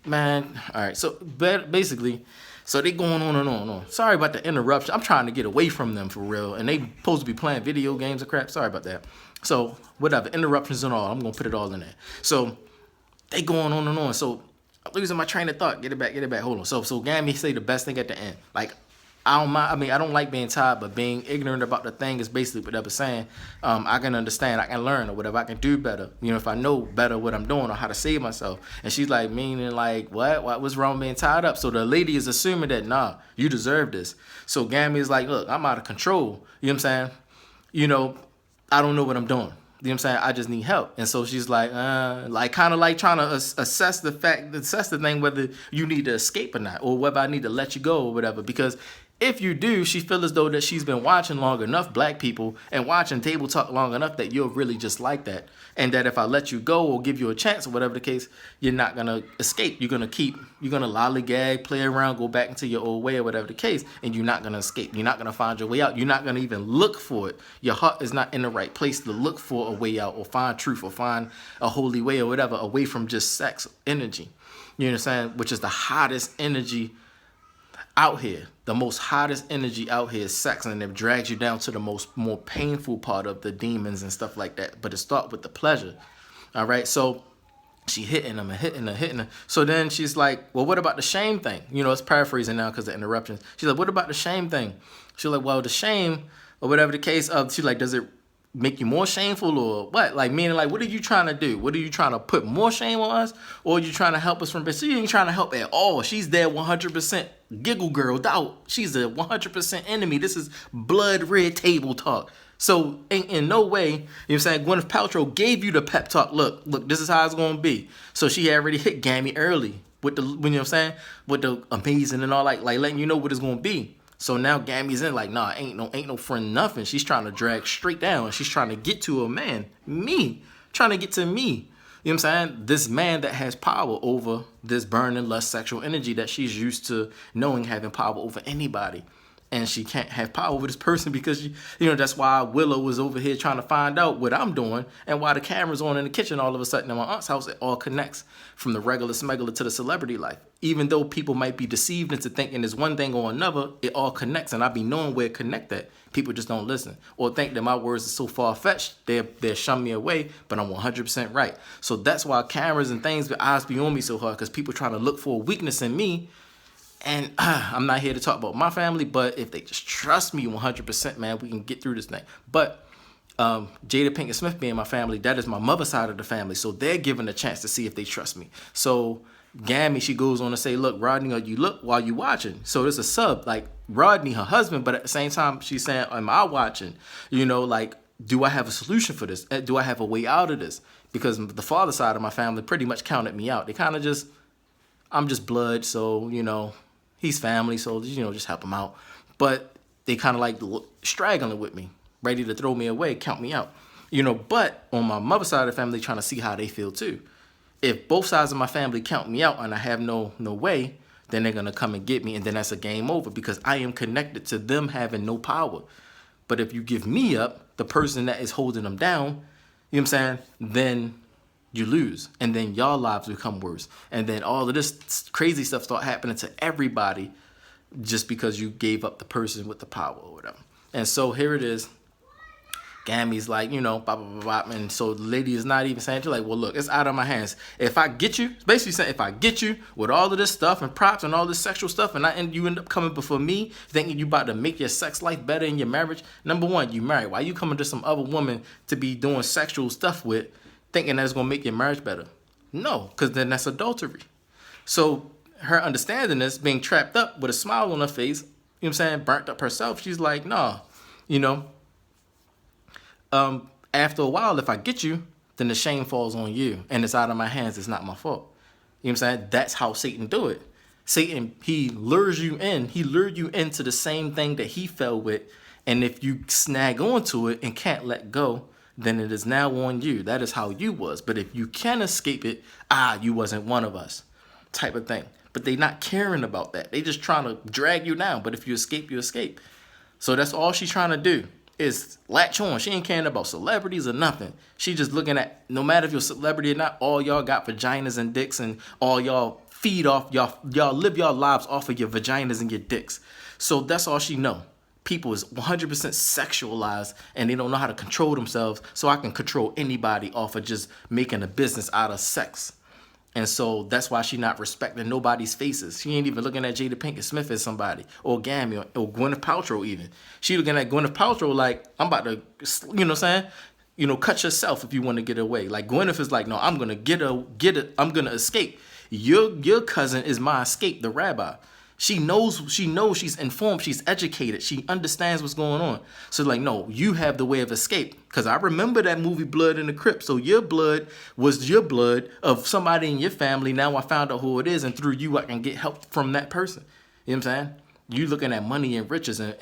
man, all right. So basically, so they going on and on and on. Sorry about the interruption. I'm trying to get away from them for real, and they supposed to be playing video games and crap. Sorry about that. So whatever, interruptions and all. I'm gonna put it all in there. So they going on and on. So I'm losing my train of thought. Get it back. Hold on. So Gammy say the best thing at the end. Like, I don't mind. I mean, I don't like being tired, but being ignorant about the thing is basically what they were saying. I can understand, I can learn, or whatever. I can do better. If I know better what I'm doing or how to save myself. And she's like, meaning like, what? What's wrong with being tied up? So the lady is assuming that, nah, you deserve this. So Gammy is like, look, I'm out of control. You know what I'm saying? I don't know what I'm doing. You know what I'm saying? I just need help. And so she's like kind of like trying to assess the thing, whether you need to escape or not, or whether I need to let you go or whatever. Because if you do, she feels as though that she's been watching long enough black people and watching table talk long enough that you're really just like that. And that if I let you go or give you a chance or whatever the case, you're not going to escape. You're going to lollygag, play around, go back into your old way or whatever the case, and you're not going to escape. You're not going to find your way out. You're not going to even look for it. Your heart is not in the right place to look for a way out or find truth or find a holy way or whatever, away from just sex energy. You know what I'm saying? Which is the hottest energy out here. The most hottest energy out here is sex, and it drags you down to the more painful part of the demons and stuff like that. But it starts with the pleasure. All right, so she hitting him and hitting her. So then she's like, well, what about the shame thing? It's paraphrasing now because of the interruptions. She's like, what about the shame thing? She's like, well, the shame or whatever the case of, she's like, does it make you more shameful or what? Like, meaning like, what are you trying to do? What are you trying to put more shame on us? Or are you trying to help us from, she ain't trying to help at all. She's there 100% giggle girled out. She's a 100% enemy. This is blood red table talk. So ain't in no way, you know what I'm saying, Gwyneth Paltrow gave you the pep talk. Look, this is how it's going to be. So she already hit Gammy early with the, you know what I'm saying, with the amazing and all, like letting you know what it's going to be. So now Gammy's in like, nah, ain't no friend nothing. She's trying to drag straight down. She's trying to get to a man. Me. Trying to get to me. You know what I'm saying? This man that has power over this burning lust sexual energy that she's used to knowing having power over anybody. And she can't have power over this person because, that's why Willow was over here trying to find out what I'm doing and why the camera's on in the kitchen all of a sudden in my aunt's house. It all connects from the regular smuggler to the celebrity life. Even though people might be deceived into thinking there's one thing or another, it all connects. And I be knowing where it connect at. People just don't listen or think that my words are so far-fetched, they'll shun me away, but I'm 100% right. So that's why cameras and things, the eyes be on me so hard because people trying to look for a weakness in me. And I'm not here to talk about my family, but if they just trust me 100%, man, we can get through this thing. But Jada Pinkett Smith being my family, that is my mother's side of the family. So they're given a chance to see if they trust me. So Gammy, she goes on to say, look, Rodney, you look while you watching. So there's a sub, like Rodney, her husband, but at the same time, she's saying, am I watching? Like, do I have a solution for this? Do I have a way out of this? Because the father side of my family pretty much counted me out. They kind of just, I'm just blood, so, he's family, so, just help him out. But they kind of like straggling with me, ready to throw me away, count me out. But on my mother's side of the family, trying to see how they feel too. If both sides of my family count me out and I have no way, then they're going to come and get me, and then that's a game over because I am connected to them having no power. But if you give me up, the person that is holding them down, then you lose. And then y'all lives become worse. And then all of this crazy stuff start happening to everybody just because you gave up the person with the power or whatever. And so here it is. Gammy's like, blah, blah, blah, blah. And so the lady is not even saying, she's like, well, look, it's out of my hands. If I get you, basically saying, if I get you with all of this stuff and props and all this sexual stuff and you end up coming before me thinking you about to make your sex life better in your marriage, number one, you married. Why you coming to some other woman to be doing sexual stuff with thinking that's going to make your marriage better? No, because then that's adultery. So her understanding this, being trapped up with a smile on her face, burnt up herself, she's like, nah, after a while, if I get you, then the shame falls on you. And it's out of my hands. It's not my fault. That's how Satan do it. Satan, he lures you in. He lured you into the same thing that he fell with. And if you snag onto it and can't let go, then it is now on you. That is how you was. But if you can escape it, you wasn't one of us type of thing. But they not caring about that. They just trying to drag you down. But if you escape, you escape. So that's all she's trying to do. Is latch on. She ain't caring about celebrities or nothing. She just looking at, no matter if you're a celebrity or not, all y'all got vaginas and dicks and all y'all feed off, y'all live y'all lives off of your vaginas and your dicks. So that's all she know. People is 100% sexualized and they don't know how to control themselves, so I can control anybody off of just making a business out of sex. And so that's why she not respecting nobody's faces. She ain't even looking at Jada Pinkett Smith as somebody, or Gammy, or Gwyneth Paltrow even. She looking at Gwyneth Paltrow like, I'm about to, cut yourself if you want to get away. Like Gwyneth is like, no, I'm gonna I'm gonna escape. Your cousin is my escape, the rabbi. She knows, she's informed, she's educated, she understands what's going on. So like, no, you have the way of escape. Because I remember that movie Blood in the Crypt. So your blood was your blood of somebody in your family. Now I found out who it is, and through you I can get help from that person. You know what I'm saying? You looking at money and riches and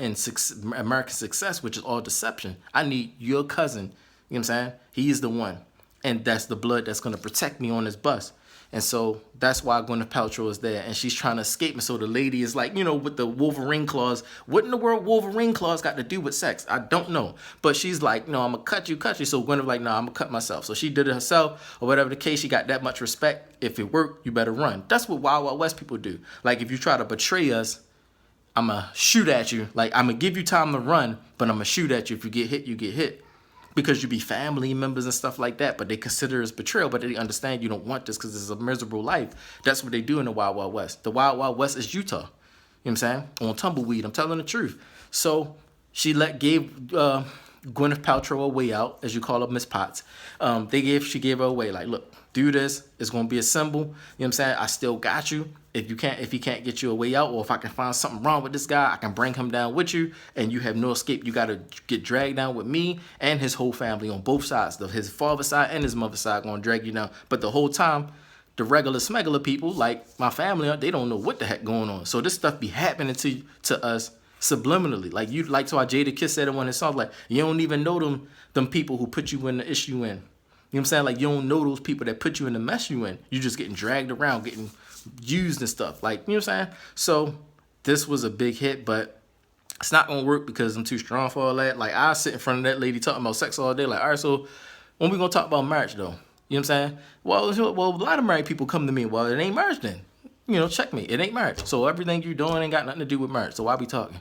American success, which is all deception. I need your cousin. You know what I'm saying? He is the one. And that's the blood that's going to protect me on this bus. And so that's why Gwyneth Paltrow is there. And she's trying to escape. And so the lady is like, with the Wolverine claws. What in the world Wolverine claws got to do with sex? I don't know. But she's like, no, I'm going to cut you. So Gwyneth like, no, I'm going to cut myself. So she did it herself or whatever the case. She got that much respect. If it worked, you better run. That's what Wild Wild West people do. Like if you try to betray us, I'm going to shoot at you. Like I'm going to give you time to run, but I'm going to shoot at you. If you get hit, you get hit. Because you be family members and stuff like that, but they consider it as betrayal, but they understand you don't want this because it's a miserable life. That's what they do in the Wild Wild West. The Wild Wild West is Utah. You know what I'm saying? On tumbleweed. I'm telling the truth. So she gave Gwyneth Paltrow a way out, as you call her, Miss Potts. She gave her a way. Like, look, do this. It's gonna be a symbol. You know what I'm saying? I still got you. If he can't get you a way out, or if I can find something wrong with this guy, I can bring him down with you, and you have no escape. You gotta get dragged down with me and his whole family on both sides. His father's side and his mother's side gonna drag you down. But the whole time, the regular smuggler people, like my family, they don't know what the heck going on. So this stuff be happening to us subliminally. Like so Jada Kiss said in one of his songs, like, you don't even know them people who put you in the issue in. You know what I'm saying? Like, you don't know those people that put you in the mess you in. You just getting dragged around, getting used and stuff. Like, you know what I'm saying? So this was a big hit, but it's not gonna work because I'm too strong for all that. Like, I sit in front of that lady talking about sex all day. Like, all right, so when we gonna talk about marriage though? You know what I'm saying? Well, a lot of married people come to me. Well, it ain't marriage then. You know, checkmate. It ain't marriage. So everything you're doing ain't got nothing to do with marriage. So why be talking?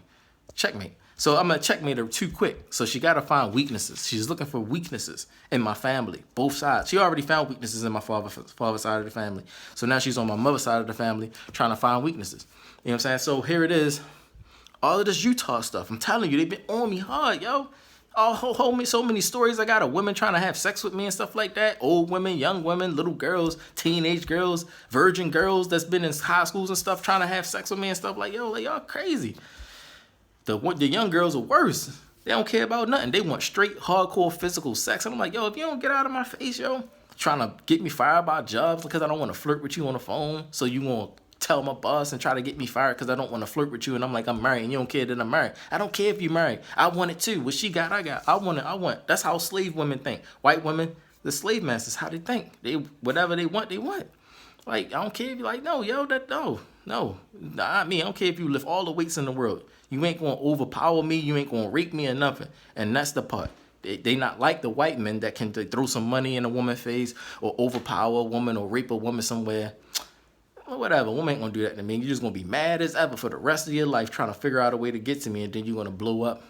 Checkmate. So I'm gonna checkmate her too quick. So she gotta find weaknesses. She's looking for weaknesses in my family, both sides. She already found weaknesses in my father's side of the family. So now she's on my mother's side of the family trying to find weaknesses. You know what I'm saying? So here it is. All of this Utah stuff. I'm telling you, they've been on me hard, yo. Hold me so many stories I got of women trying to have sex with me and stuff like that. Old women, young women, little girls, teenage girls, virgin girls that's been in high schools and stuff trying to have sex with me and stuff like, yo, like, y'all crazy. The young girls are worse. They don't care about nothing. They want straight, hardcore physical sex. And I'm like, yo, if you don't get out of my face, yo, trying to get me fired by jobs because I don't want to flirt with you on the phone. So you want to tell my boss and try to get me fired because I don't want to flirt with you. And I'm like, I'm married and you don't care that I'm married. I don't care if you're married. I want it too. What she got, I got. I want it. I want. That's how slave women think. White women, the slave masters, how they think. They whatever they want, they want. Like, I don't care if you're like, no, yo, not me. I don't care if you lift all the weights in the world. You ain't gonna overpower me. You ain't gonna rape me or nothing. And that's the part. They not like the white men that can throw some money in a woman's face or overpower a woman or rape a woman somewhere. Well, whatever. Woman ain't gonna do that to me. You're just gonna be mad as ever for the rest of your life trying to figure out a way to get to me, and then you're gonna blow up.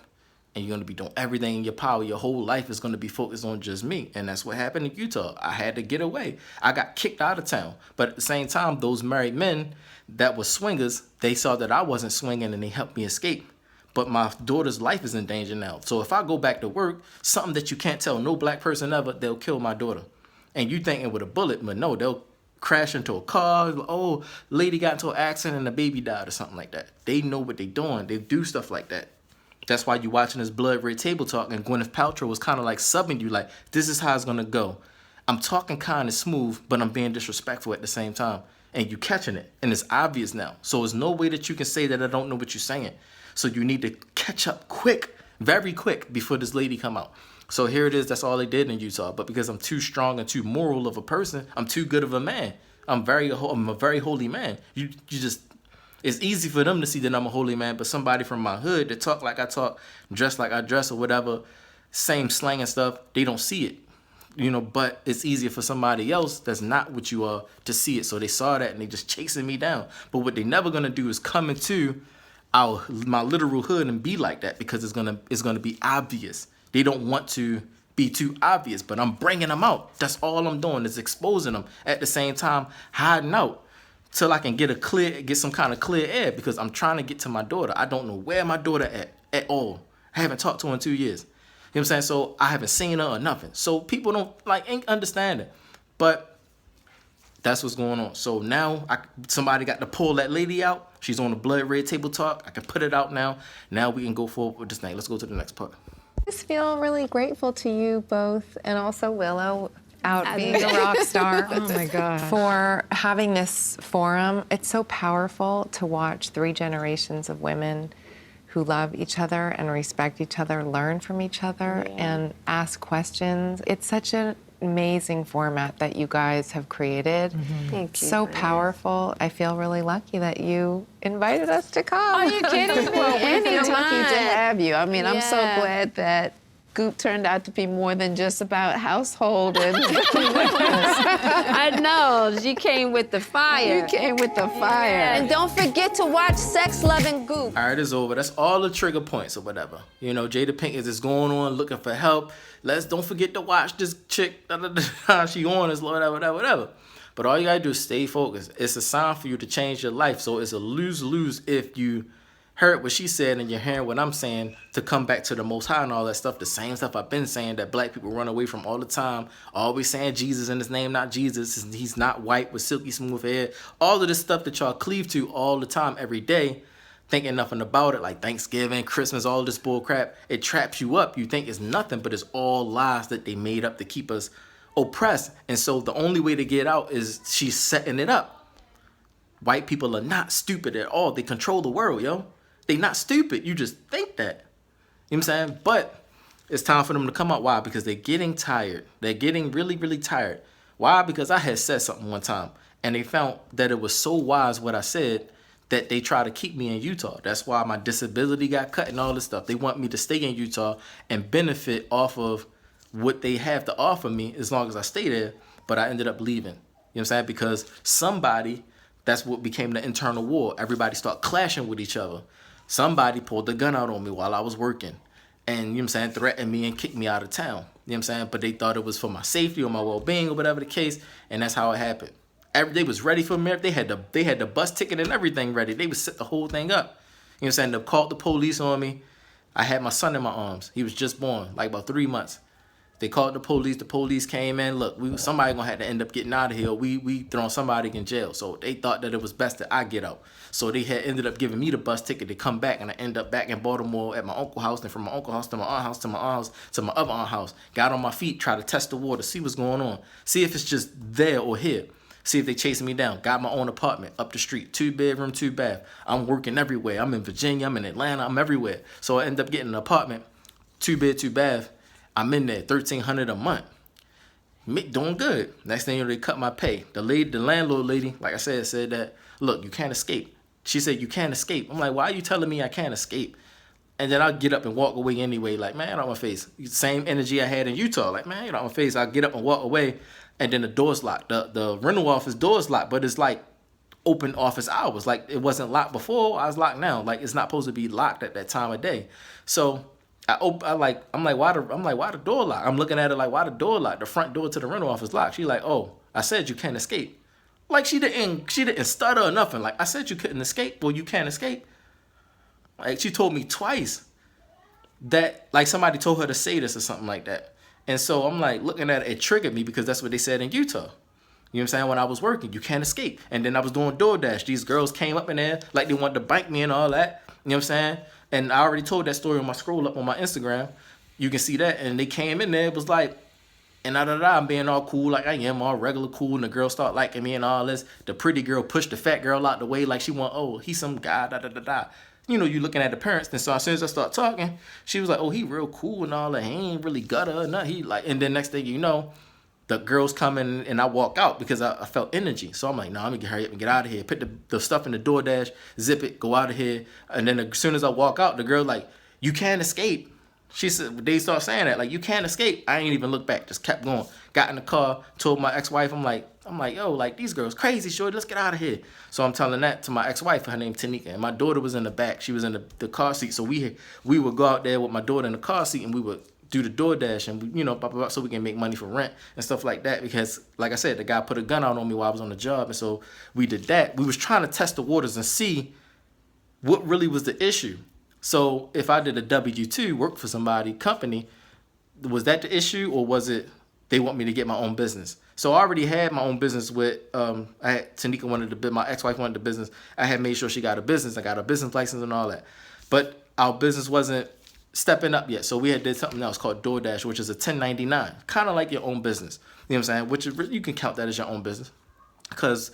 And you're going to be doing everything in your power. Your whole life is going to be focused on just me. And that's what happened in Utah. I had to get away. I got kicked out of town. But at the same time, those married men that were swingers, they saw that I wasn't swinging and they helped me escape. But my daughter's life is in danger now. So if I go back to work, something that you can't tell no black person ever, they'll kill my daughter. And you thinking with a bullet, but no, they'll crash into a car. Oh, lady got into an accident and the baby died or something like that. They know what they're doing. They do stuff like that. That's why you're watching this Blood Red Table Talk, and Gwyneth Paltrow was kind of like subbing you, like, this is how it's going to go. I'm talking kind of smooth, but I'm being disrespectful at the same time. And you catching it, and it's obvious now. So there's no way that you can say that I don't know what you're saying. So you need to catch up quick, very quick, before this lady come out. So here it is. That's all they did in Utah. But because I'm too strong and too moral of a person, I'm too good of a man. I'm a very holy man. You just... It's easy for them to see that I'm a holy man, but somebody from my hood that talk like I talk, dress like I dress or whatever, same slang and stuff, they don't see it. You know, but it's easier for somebody else that's not what you are to see it. So they saw that and they just chasing me down. But what they never gonna do is come into my literal hood and be like that because it's gonna be obvious. They don't want to be too obvious, but I'm bringing them out. That's all I'm doing is exposing them at the same time, hiding out. Till I can get some kind of clear air because I'm trying to get to my daughter. I don't know where my daughter at all. I haven't talked to her in 2 years. You know what I'm saying? So I haven't seen her or nothing. So people ain't understanding. But that's what's going on. So now somebody got to pull that lady out. She's on the Blood Red Table Talk. I can put it out now. Now we can go forward with this thing. Let's go to the next part. I just feel really grateful to you both and also Willow out being a rock star. Oh my God. For having this forum. It's so powerful to watch 3 generations of women who love each other and respect each other, learn from each other, and ask questions. It's such an amazing format that you guys have created. Thank you. So powerful. I feel really lucky that you invited us to come. Are you kidding me? Well, we're lucky to Anytime. have you. I mean, I'm so Yeah. glad that Goop turned out to be more than just about household and I know. She came with the fire. you came with the fire. And don't forget to watch Sex, Love, and Goop. All right, it's over. That's all the trigger points or whatever. You know, Jada Pinkett is just going on looking for help. Don't forget to watch this chick. She on is whatever. But all you gotta do is stay focused. It's a sign for you to change your life. So it's a lose-lose if you heard what she said and you're hearing what I'm saying to come back to the Most High and all that stuff. The same stuff I've been saying that black people run away from all the time. Always saying Jesus in his name, not Jesus. He's not white with silky smooth hair. All of this stuff that y'all cleave to all the time, every day, thinking nothing about it, like Thanksgiving, Christmas, all this bull crap. It traps you up. You think it's nothing, but it's all lies that they made up to keep us oppressed. And so the only way to get out is she's setting it up. White people are not stupid at all. They control the world, yo. They not stupid. You just think that. You know what I'm saying? But It's time for them to come out. Why? Because they're getting tired. They're getting really, really tired. Why? Because I had said something one time, and they found that it was so wise what I said that they try to keep me in Utah. That's why my disability got cut and all this stuff. They want me to stay in Utah and benefit off of what they have to offer me as long as I stay there. But I ended up leaving. You know what I'm saying? Because somebody, that's what became the internal war. Everybody started clashing with each other. Somebody pulled the gun out on me while I was working. And, you know what I'm saying, threatened me and kicked me out of town. You know what I'm saying? But they thought it was for my safety or my well-being or whatever the case. And that's how it happened. They was ready for me. They had the bus ticket and everything ready. They would set the whole thing up. You know what I'm saying? They called the police on me. I had my son in my arms. He was just born, like about 3 months. They called the police. The police came in. Look, somebody gonna have to end up getting out of here. We throwing somebody in jail. So they thought that it was best that I get out. So they had ended up giving me the bus ticket to come back, and I end up back in Baltimore at my uncle's house. And from my uncle's house to my aunt's house to my aunt's house to my other aunt's house. Got on my feet, tried to test the water, see what's going on, see if it's just there or here. See if they chasing me down. Got my own apartment up the street, 2-bedroom, 2-bath. I'm working everywhere. I'm in Virginia. I'm in Atlanta. I'm everywhere. So I end up getting an apartment, 2-bed, 2-bath. I'm in there, $1,300 a month. Doing good. Next thing you know, they cut my pay. The landlord lady, like I said that, look, you can't escape. She said, you can't escape. I'm like, why are you telling me I can't escape? And then I'll get up and walk away anyway. Like, man, get out my face. Same energy I had in Utah. Like, man, get out my face. I'll get up and walk away. And then the door's locked. The rental office door's locked, but it's like open office hours. Like, it wasn't locked before. I was locked now. Like, it's not supposed to be locked at that time of day. So I'm like, why the door locked? I'm looking at it like, why the door locked? The front door to the rental office locked. She like, oh, I said you can't escape. Like, she didn't stutter or nothing. Like, I said you couldn't escape. Well, you can't escape. Like, she told me twice that, like, somebody told her to say this or something like that. And so I'm like, looking at it, it triggered me because that's what they said in Utah. You know what I'm saying? When I was working, you can't escape. And then I was doing DoorDash. These girls came up in there like they wanted to bank me and all that. You know what I'm saying? And I already told that story on my scroll up on my Instagram. You can see that. And they came in there. It was like, and I'm being all cool like I am, all regular cool. And the girl start liking me and all this. The pretty girl pushed the fat girl out the way like she want, oh, he's some guy, da. You know, you looking at the parents. And so as soon as I start talking, she was like, oh, he real cool and all that. He ain't really gutter or nothing. He like, and then next thing you know, the girls come in and I walk out because I felt energy. So I'm like, nah, I'm gonna hurry up and get out of here. Put the stuff in the DoorDash, zip it, go out of here. And then as soon as I walk out, the girl like, you can't escape. She said, they start saying that, like, you can't escape. I ain't even look back, just kept going. Got in the car, told my ex-wife, I'm like, yo, like, these girls crazy, shorty, let's get out of here. So I'm telling that to my ex-wife, her name Tanika, and my daughter was in the back. She was in the car seat. So we would go out there with my daughter in the car seat, and we would do the DoorDash, and you know, blah, blah, blah, so we can make money for rent and stuff like that. Because, like I said, the guy put a gun out on me while I was on the job, and so we did that. We was trying to test the waters and see what really was the issue. So if I did a W-2, work for somebody, company, was that the issue, or was it they want me to get my own business? So I already had my own business with, Tanika wanted my ex-wife wanted the business. I had made sure she got a business. I got a business license and all that. But our business wasn't stepping up yet. So we had did something else called DoorDash, which is a 1099, kind of like your own business. You know what I'm saying? Which is, you can count that as your own business. Because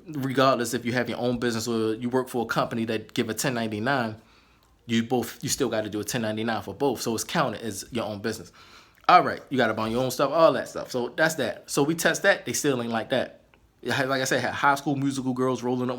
regardless if you have your own business or you work for a company that give a 1099, you still got to do a 1099 for both. So it's counted as your own business. All right, you got to buy your own stuff, all that stuff. So that's that. So we test that. They still ain't like that. Like I said, had High School Musical girls rolling up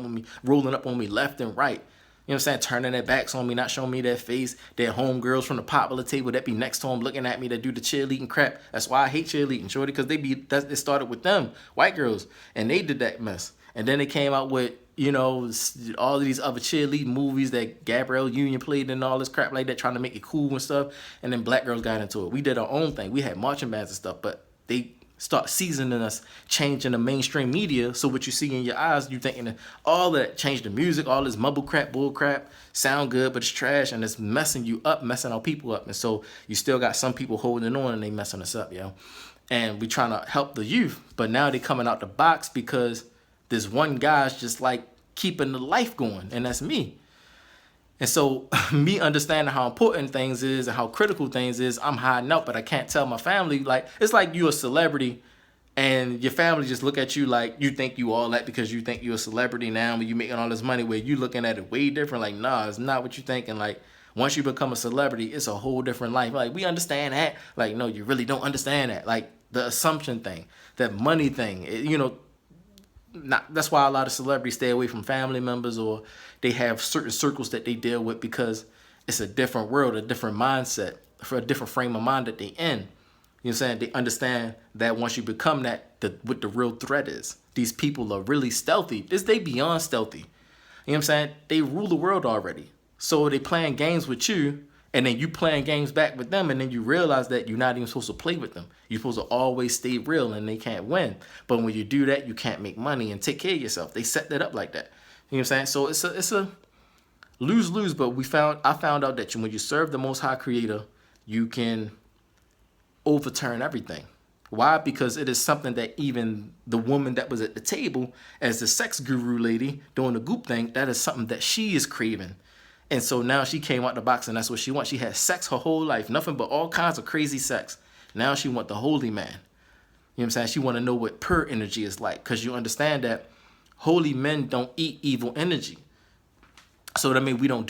on me left and right. You know what I'm saying? Turning their backs on me, not showing me their face. Their homegirls from the popular table that be next to them looking at me that do the cheerleading crap. That's why I hate cheerleading, shorty, because it started with them, white girls, and they did that mess. And then they came out with, you know, all of these other cheerleading movies that Gabrielle Union played and all this crap like that, trying to make it cool and stuff. And then black girls got into it. We did our own thing. We had marching bands and stuff, but they start seasoning us, changing the mainstream media. So what you see in your eyes, you thinking that all that, change the music, all this mumble crap, bull crap, sound good, but it's trash, and it's messing you up, messing our people up. And so you still got some people holding on and they messing us up, yo. And we trying to help the youth, but now they coming out the box because this one guy's just like keeping the life going, and that's me. And so me understanding how important things is and how critical things is, I'm hiding out, but I can't tell my family. Like, it's like you a celebrity and your family just look at you like you think you all that because you think you're a celebrity now, but you making all this money, where you looking at it way different. Like, nah, it's not what you thinking. Like, Once you become a celebrity, it's a whole different life. Like, we understand that. Like, no, you really don't understand that. Like, the assumption thing, that money thing, that's why a lot of celebrities stay away from family members, or they have certain circles that they deal with, because it's a different world, a different mindset, for a different frame of mind that they in. You know what I'm saying? They understand that once you become that, what the real threat is. These people are really stealthy. They beyond stealthy. You know what I'm saying? They rule the world already. So they playing games with you, and then you playing games back with them, and then you realize that you're not even supposed to play with them. You're supposed to always stay real, and they can't win. But when you do that, you can't make money and take care of yourself. They set that up like that. You know what I'm saying? So it's a lose-lose, but I found out that when you serve the Most High Creator, you can overturn everything. Why? Because it is something that even the woman that was at the table as the sex guru lady doing the goop thing, that is something that she is craving. And so now she came out the box, and that's what she wants. She had sex her whole life, nothing but all kinds of crazy sex. Now she want the holy man. You know what I'm saying? She want to know what pure energy is like, because you understand that holy men don't eat evil energy. So that means we don't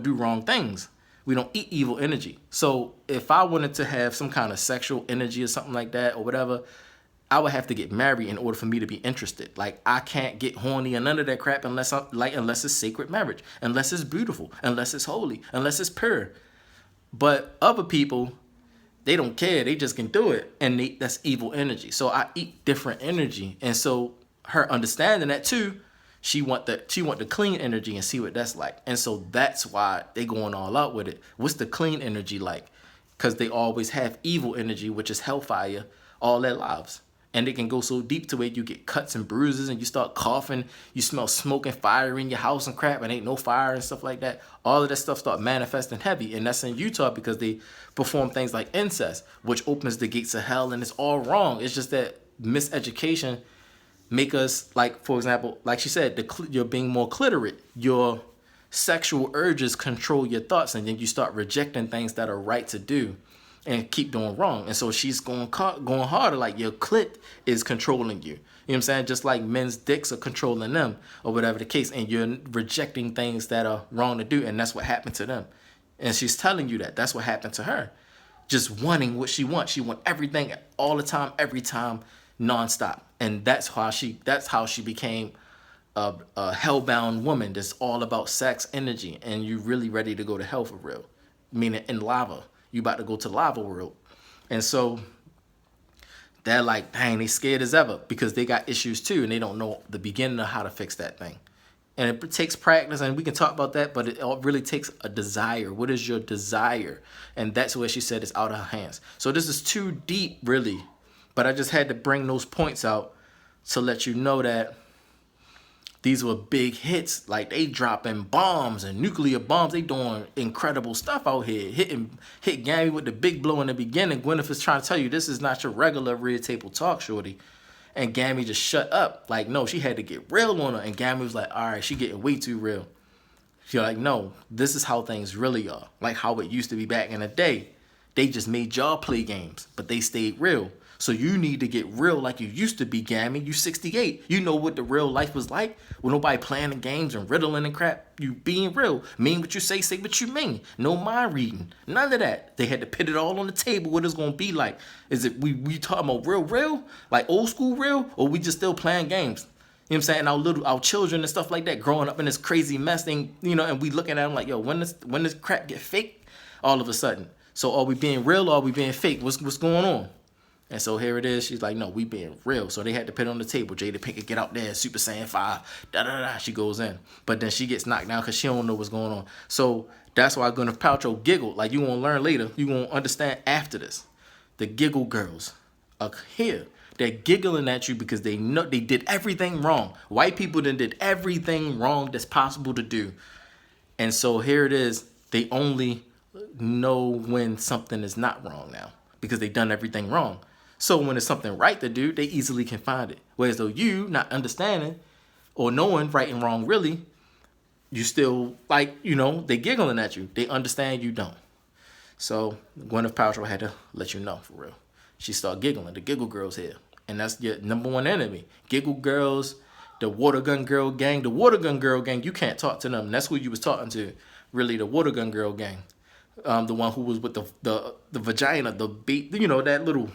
do wrong things. We don't eat evil energy. So if I wanted to have some kind of sexual energy or something like that or whatever, I would have to get married in order for me to be interested. Like, I can't get horny and none of that crap unless it's sacred marriage, unless it's beautiful, unless it's holy, unless it's pure. But other people, they don't care. They just can do it, and that's evil energy. So I eat different energy, and so her understanding that too, she want the clean energy and see what that's like. And so that's why they going all out with it. What's the clean energy like? Because they always have evil energy, which is hellfire, all their lives. And it can go so deep to where you get cuts and bruises, and you start coughing, you smell smoke and fire in your house and crap, and ain't no fire and stuff like that. All of that stuff start manifesting heavy, and that's in Utah because they perform things like incest, which opens the gates of hell, and it's all wrong. It's just that miseducation make us, like, for example, like she said, you're being more clitorate. Your sexual urges control your thoughts, and then you start rejecting things that are right to do and keep doing wrong. And so she's going harder, like your clit is controlling you. You know what I'm saying? Just like men's dicks are controlling them, or whatever the case, and you're rejecting things that are wrong to do, and that's what happened to them. And she's telling you that that's what happened to her. Just wanting what she wants. She wants everything all the time, every time, nonstop. And that's how she became a hellbound woman that's all about sex energy, and you really ready to go to hell for real. Meaning in lava. You about to go to the lava world. And so they're like, dang, they scared as ever because they got issues too, and they don't know the beginning of how to fix that thing. And it takes practice, and we can talk about that, but it really takes a desire. What is your desire? And that's where she said it's out of her hands. So this is too deep, really. But I just had to bring those points out to let you know that these were big hits. Like, they dropping bombs and nuclear bombs. They doing incredible stuff out here. Hit Gammy with the big blow in the beginning. Gwyneth is trying to tell you this is not your regular red table talk, shorty. And Gammy just shut up. Like, no, she had to get real on her. And Gammy was like, all right, she getting way too real. She's like, no, this is how things really are. Like how it used to be back in the day. They just made y'all play games, but they stayed real. So you need to get real like you used to be, Gammy. You 68. You know what the real life was like with nobody playing the games and riddling and crap. You being real. Mean what you say what you mean. No mind reading. None of that. They had to put it all on the table what it's going to be like. Is it we talking about real? Like old school real? Or we just still playing games? You know what I'm saying? Our children and stuff like that growing up in this crazy mess thing, and we looking at them like, yo, when this crap get fake all of a sudden? So are we being real or are we being fake? What's going on? And so here it is. She's like, no, we being real. So they had to put it on the table. Jada Pinkett get out there, Super Saiyan 5, da-da-da. She goes in. But then she gets knocked down because she don't know what's going on. So that's why Gwyneth Paltrow giggled. Like, you won't learn later. You won't understand after this. The giggle girls are here. They're giggling at you because they know they did everything wrong. White people did everything wrong that's possible to do. And so here it is. They only know when something is not wrong now because they done everything wrong. So when it's something right to do, they easily can find it. Whereas though you not understanding or knowing right and wrong really, you still they giggling at you. They understand, you don't. So Gwyneth Paltrow had to let you know for real. She started giggling. The giggle girls here. And that's your number one enemy. Giggle girls, the water gun girl gang. The water gun girl gang, you can't talk to them. That's who you was talking to. really the water gun girl gang. The one who was with the vagina, the beat, that little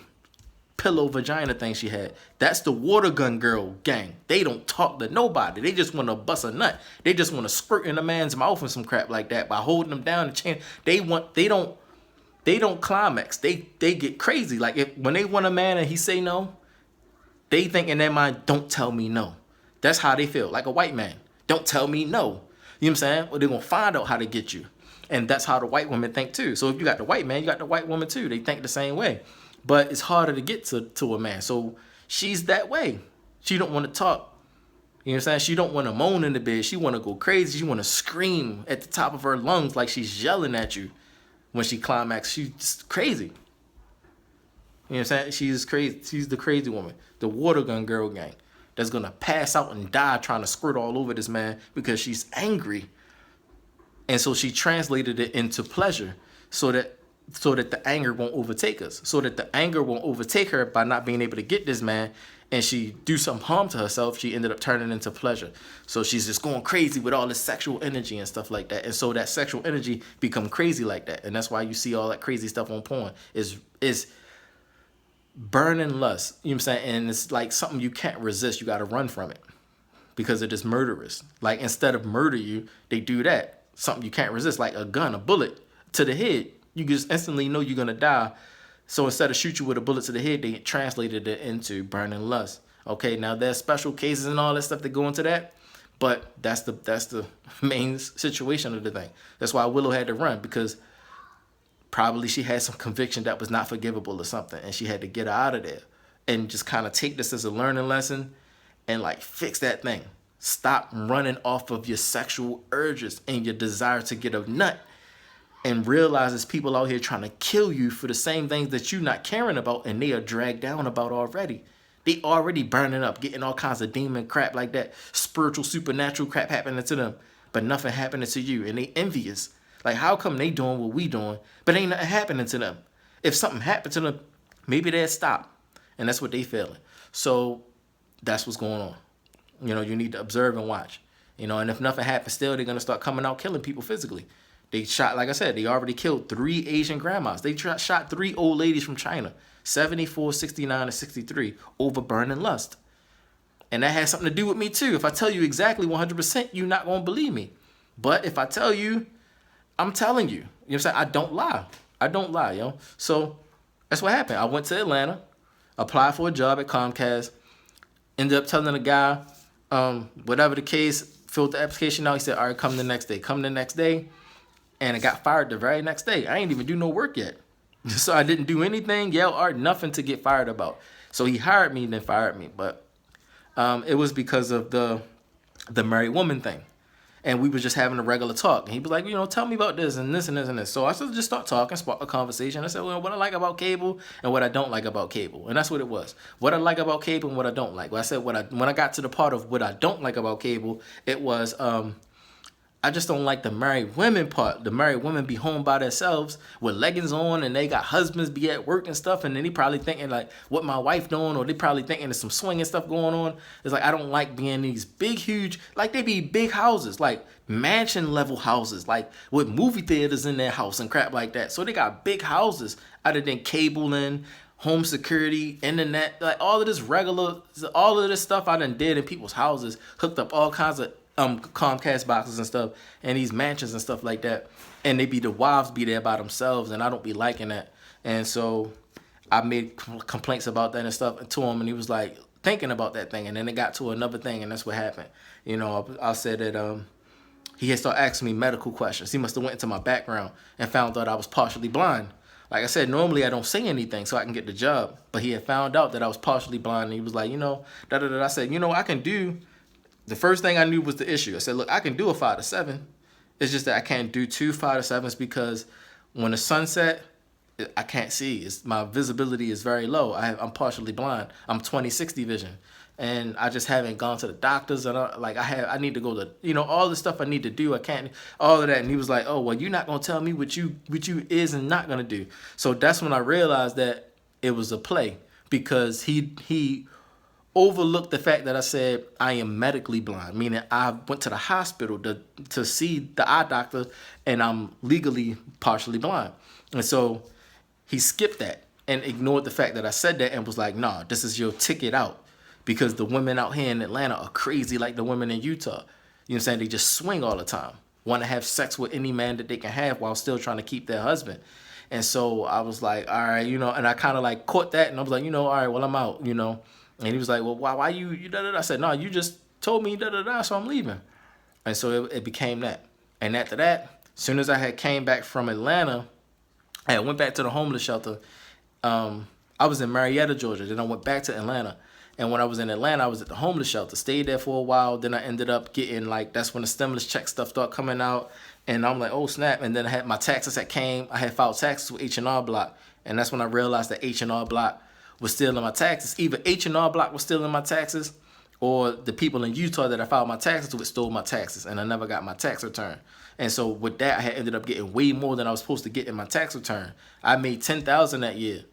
pillow vagina thing she had. That's the water gun girl gang. They don't talk to nobody. They just want to bust a nut. They just want to squirt in a man's mouth and some crap like that by holding them down and chain. They don't climax. They get crazy. Like when they want a man and he say no, they think in their mind, don't tell me no. That's how they feel. Like a white man. Don't tell me no. You know what I'm saying? Well, they're going to find out how to get you. And that's how the white women think too. So if you got the white man, you got the white woman too. They think the same way. But it's harder to get to a man. So she's that way. She don't want to talk. You know what I'm saying? She don't want to moan in the bed. She want to go crazy. She want to scream at the top of her lungs like she's yelling at you when she climax. She's just crazy. You know what I'm saying? She's crazy. She's the crazy woman. The water gun girl gang that's going to pass out and die trying to squirt all over this man because she's angry. And so she translated it into pleasure so that the anger won't overtake us, so that the anger won't overtake her by not being able to get this man and she do some harm to herself. She ended up turning into pleasure. So she's just going crazy with all this sexual energy and stuff like that. And so that sexual energy become crazy like that. And that's why you see all that crazy stuff on porn is burning lust. You know what I'm saying? And it's like something you can't resist. You got to run from it because it is murderous. Like instead of murder you, they do that. Something you can't resist, like a gun, a bullet to the head. You just instantly know you're gonna die. So instead of shoot you with a bullet to the head, they translated it into burning lust. Okay, now there's special cases and all that stuff that go into that, but that's the main situation of the thing. That's why Willow had to run, because probably she had some conviction that was not forgivable or something, and she had to get out of there and just kind of take this as a learning lesson and like fix that thing. Stop running off of your sexual urges and your desire to get a nut, and realize there's people out here trying to kill you for the same things that you're not caring about and they are dragged down about already. They already burning up, getting all kinds of demon crap like that, spiritual, supernatural crap happening to them, but nothing happening to you, and they envious. Like, how come they doing what we doing, but ain't nothing happening to them? If something happened to them, maybe they'd stop, and that's what they feeling. So that's what's going on. You need to observe and watch. And if nothing happens still, they're going to start coming out killing people physically. They shot, like I said, they already killed 3 Asian grandmas. They shot 3 old ladies from China, 74, 69, and 63, over burning lust. And that has something to do with me too. If I tell you exactly 100%, you're not going to believe me. But if I tell you, I'm telling you. You know what I'm saying? I don't lie. I don't lie, yo. So that's what happened. I went to Atlanta, applied for a job at Comcast, ended up telling the guy, whatever the case, filled the application out. He said, all right, come the next day. Come the next day. And I got fired the very next day. I ain't even do no work yet. So I didn't do anything, yell art, nothing to get fired about. So he hired me and then fired me. But it was because of the married woman thing. And we was just having a regular talk. And he was like, tell me about this and this and this and this. So I just start talking, spark a conversation. I said, well, what I like about cable and what I don't like about cable. And that's what it was. What I like about cable and what I don't like. Well, I said when I got to the part of what I don't like about cable, it was I just don't like the married women part. The married women be home by themselves with leggings on and they got husbands be at work and stuff. And then they probably thinking like what my wife doing, or they probably thinking there's some swinging stuff going on. It's like, I don't like being in these big, huge, like they be big houses, like mansion level houses, like with movie theaters in their house and crap like that. So they got big houses other than cabling, home security, internet, like all of this stuff I done did in people's houses, hooked up all kinds of Comcast boxes and stuff, and these mansions and stuff like that, and the wives be there by themselves, and I don't be liking that. And so I made complaints about that and stuff to him, and he was like thinking about that thing, and then it got to another thing, and that's what happened. I said that he had started asking me medical questions. He must have went into my background and found out I was partially blind. Like I said, normally I don't say anything so I can get the job, but he had found out that I was partially blind, and he was like, I said, I can do. The first thing I knew was the issue. I said, look, I can do a 5 to 7. It's just that I can't do 2 5 to 7s because when the sun set, I can't see. My visibility is very low. I'm partially blind. I'm 20/60 vision. And I just haven't gone to the doctors. And I need to go to, all the stuff I need to do. I can't, all of that. And he was like, oh, well, you're not going to tell me what you is and not going to do. So that's when I realized that it was a play, because he overlooked the fact that I said I am medically blind, meaning I went to the hospital to see the eye doctor, and I'm legally partially blind. And so he skipped that and ignored the fact that I said that and was like, nah, this is your ticket out, because the women out here in Atlanta are crazy like the women in Utah. You know what I'm saying? They just swing all the time, want to have sex with any man that they can have while still trying to keep their husband. And so I was like, all right, and I kind of like caught that, and I was like, all right, well, I'm out, And he was like, well, why you da-da-da? I said, no, you just told me da-da-da, so I'm leaving. And so it became that. And after that, as soon as I had came back from Atlanta, I went back to the homeless shelter. I was in Marietta, Georgia. Then I went back to Atlanta. And when I was in Atlanta, I was at the homeless shelter. Stayed there for a while. Then I ended up getting, that's when the stimulus check stuff started coming out. And I'm like, oh, snap. And then I had my taxes that came. I had filed taxes with H&R Block. And that's when I realized that H&R Block was stealing my taxes. Either H&R Block was stealing my taxes, or the people in Utah that I filed my taxes with stole my taxes, and I never got my tax return. And so with that, I had ended up getting way more than I was supposed to get in my tax return. I made $10,000 that year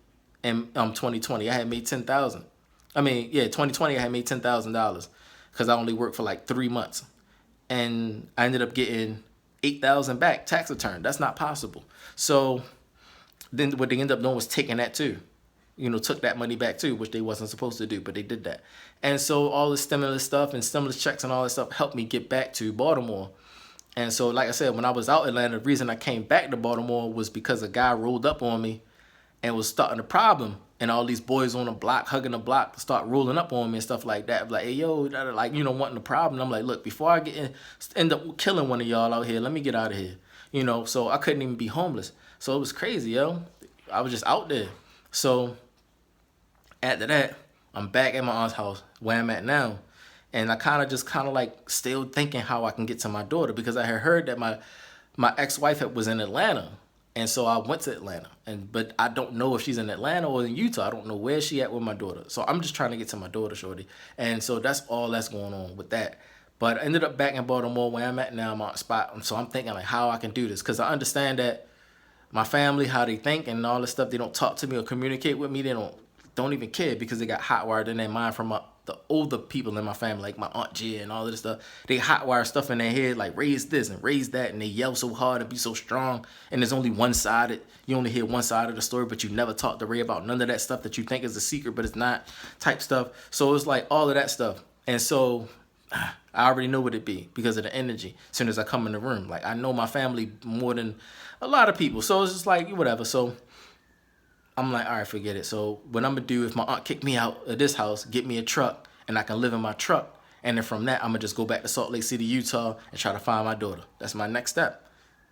in 2020. I had made $10,000. 2020 I had made $10,000 because I only worked for like 3 months, and I ended up getting $8,000 back tax return. That's not possible. So then what they ended up doing was taking that too. Took that money back too, which they wasn't supposed to do, but they did that. And so all the stimulus stuff and stimulus checks and all that stuff helped me get back to Baltimore. And so, like I said, when I was out in Atlanta, the reason I came back to Baltimore was because a guy rolled up on me and was starting a problem. And all these boys on the block, hugging the block, start rolling up on me and stuff like that. Like, hey, yo, wanting the problem. I'm like, look, before I end up killing one of y'all out here, let me get out of here. So I couldn't even be homeless. So it was crazy, yo. I was just out there. So after that, I'm back at my aunt's house where I'm at now. And I kind of like still thinking how I can get to my daughter, because I had heard that my ex-wife was in Atlanta. And so I went to Atlanta, but I don't know if she's in Atlanta or in Utah. I don't know where she at with my daughter. So I'm just trying to get to my daughter, shorty. And so that's all that's going on with that. But I ended up back in Baltimore where I'm at now, my spot. So I'm thinking like how I can do this, because I understand that my family, how they think and all this stuff, they don't talk to me or communicate with me. They don't even care, because they got hot-wired in their mind from the older people in my family, like my Aunt G and all of this stuff. They hot-wire stuff in their head, like raise this and raise that, and they yell so hard and be so strong, and there's only one-sided. You only hear one side of the story, but you never talk to Ray about none of that stuff that you think is a secret, but it's not, type stuff. So it's like all of that stuff. And so I already know what it be because of the energy as soon as I come in the room. Like, I know my family more than a lot of people. So it's just like, whatever. So I'm like, all right, forget it. So what I'm going to do, if my aunt kicked me out of this house, get me a truck, and I can live in my truck. And then from that, I'm going to just go back to Salt Lake City, Utah, and try to find my daughter. That's my next step.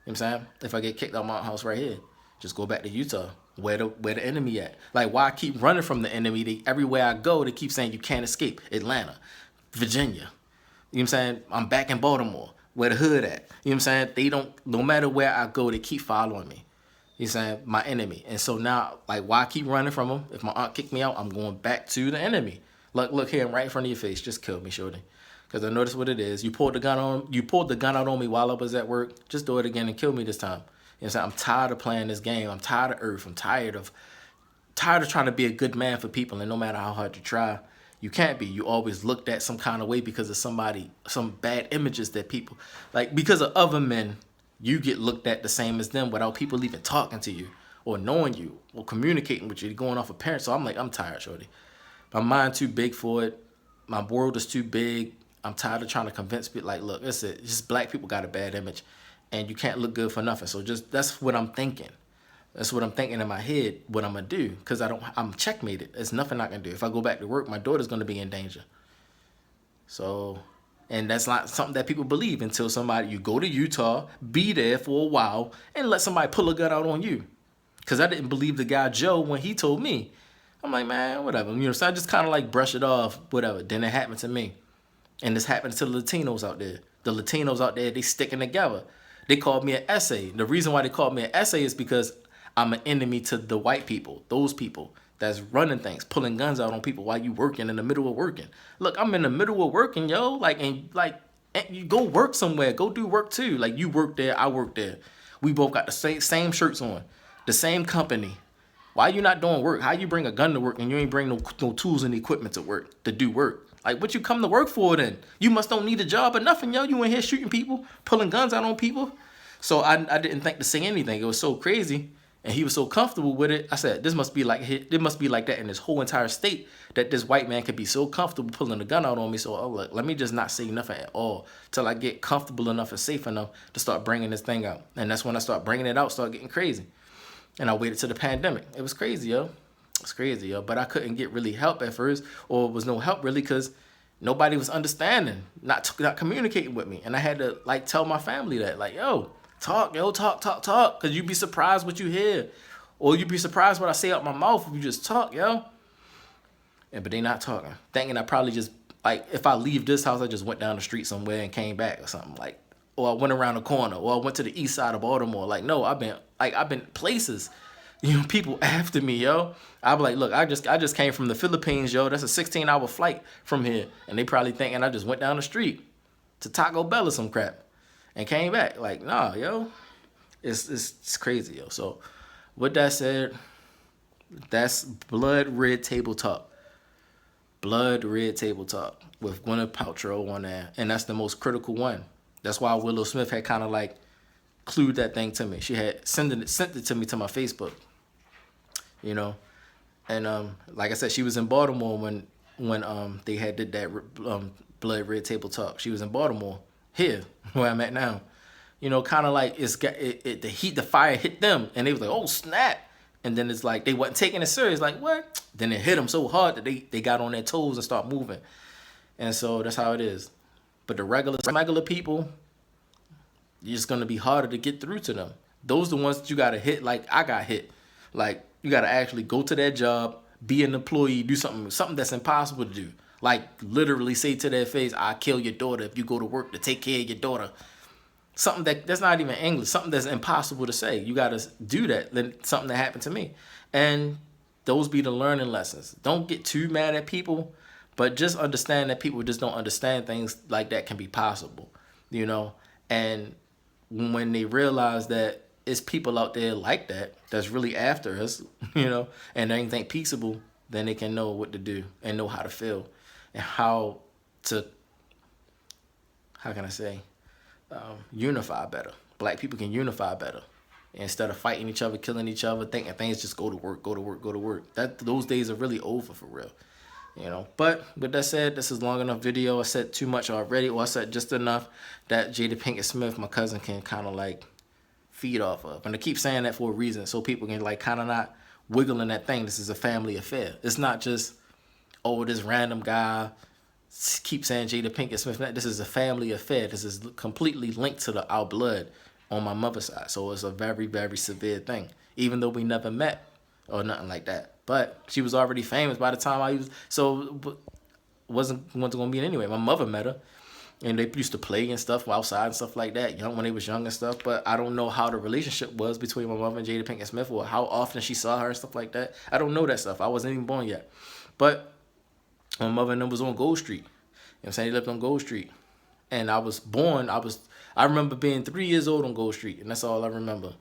You know what I'm saying? If I get kicked out of my house right here, just go back to Utah, where the enemy at. Like, why I keep running from the enemy? Everywhere I go, they keep saying you can't escape. Atlanta, Virginia. You know what I'm saying? I'm back in Baltimore, where the hood at. You know what I'm saying? They don't, no matter where I go, they keep following me. You know what I'm saying? My enemy. And so now, like, why I keep running from them? If my aunt kicked me out, I'm going back to the enemy. Look here, I'm right in front of your face. Just kill me, shorty. Because I know that's what it is. You pulled the gun out on me while I was at work. Just do it again and kill me this time. You know what I'm saying? I'm tired of playing this game. I'm tired of Earth. I'm tired of trying to be a good man for people. And no matter how hard you try, you can't be. You always looked at some kind of way because of some bad images that people, like, because of other men, you get looked at the same as them without people even talking to you or knowing you or communicating with you, going off of parents. So I'm like, I'm tired, shorty. My mind too big for it. My world is too big. I'm tired of trying to convince people, like, look, that's it. Just black people got a bad image, and you can't look good for nothing. So that's what I'm thinking. That's what I'm thinking in my head, what I'm going to do, because I'm checkmated. There's nothing I can do. If I go back to work, my daughter's going to be in danger. So, and that's not something that people believe until you go to Utah, be there for a while, and let somebody pull a gun out on you. Because I didn't believe the guy Joe when he told me. I'm like, man, whatever. So I just kind of like brush it off, whatever. Then it happened to me. And this happened to the Latinos out there. The Latinos out there, they sticking together. They called me an essay. The reason why they called me an essay is because I'm an enemy to the white people, those people that's running things, pulling guns out on people while you working in the middle of working. Look, I'm in the middle of working, yo. And you go work somewhere. Go do work too. Like, you work there, I work there. We both got the same shirts on, the same company. Why you not doing work? How you bring a gun to work and you ain't bring no tools and equipment to work, to do work? Like, what you come to work for then? You must don't need a job or nothing, yo. You in here shooting people, pulling guns out on people. So I didn't think to say anything. It was so crazy. And he was so comfortable with it. I said, this must be like that in this whole entire state, that this white man could be so comfortable pulling a gun out on me. So look, let me just not say nothing at all till I get comfortable enough and safe enough to start bringing this thing out. And that's when I start bringing it out, start getting crazy. And I waited till the pandemic. It was crazy, yo. It's crazy, yo. But I couldn't get really help at first, or was no help really, because nobody was understanding, not communicating with me. And I had to like tell my family that, like, yo, talk, because you'd be surprised what you hear. Or you'd be surprised what I say out my mouth if you just talk, yo. But they not talking. Thinking I probably just, like, if I leave this house, I just went down the street somewhere and came back or something. Like, or I went around the corner, or I went to the east side of Baltimore. Like, no, I've been places. People after me, yo. I'll be like, look, I just came from the Philippines, yo. That's a 16-hour flight from here. And they probably thinking I just went down the street to Taco Bell or some crap and came back. Like, nah, yo. It's crazy, yo. So with that said, that's Blood Red Table Talk. Blood Red Table Talk with Gwyneth Paltrow on there. And that's the most critical one. That's why Willow Smith had kind of like clued that thing to me. She had sent it to me to my Facebook. And like I said, she was in Baltimore when they had did that Blood Red Table Talk. She was in Baltimore, here where I'm at now. Kind of like the fire hit them, and they was like, oh snap. And then it's like they wasn't taking it serious. Like, what? Then it hit them so hard that they got on their toes and start moving. And so that's how it is. But the regular people, you're just gonna be harder to get through to them. Those the ones that you gotta hit like I got hit. Like, you gotta actually go to that job, be an employee, do something that's impossible to do. Like, literally say to their face, I'll kill your daughter if you go to work to take care of your daughter. Something that's not even English, something that's impossible to say. You gotta do that. Then something that happened to me. And those be the learning lessons. Don't get too mad at people, but just understand that people just don't understand things like that can be possible. And when they realize that it's people out there like that that's really after us, and they think peaceable, then they can know what to do and know how to feel and how can I say, unify better. Black people can unify better instead of fighting each other, killing each other, thinking things just go to work. Those days are really over for real. But with that said, this is long enough video. I said too much already, or I said just enough that Jada Pinkett Smith, my cousin, can kind of like feed off of. And I keep saying that for a reason, so people can like kind of not wiggle in that thing. This is a family affair. It's not just, oh, this random guy keep saying Jada Pinkett Smith. This is a family affair. This is completely linked to our blood on my mother's side. So it's a very, very severe thing, even though we never met or nothing like that. But she was already famous by the time wasn't going to meet anyway. My mother met her, and they used to play and stuff outside and stuff like that, when they was young and stuff. But I don't know how the relationship was between my mother and Jada Pinkett Smith, or how often she saw her and stuff like that. I don't know that stuff. I wasn't even born yet. But my mother and them was on Gold Street. They lived on Gold Street. And I was born, I remember being 3 years old on Gold Street, and that's all I remember,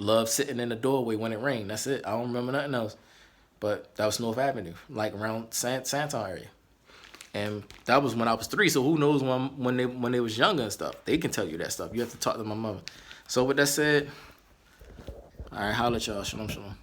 Love sitting in the doorway when it rained. That's it. I don't remember nothing else. But that was North Avenue, like around Santon area. And that was when I was 3, so who knows when they was younger and stuff. They can tell you that stuff. You have to talk to my mother. So with that said, all right, holla at y'all. Shalom, shalom.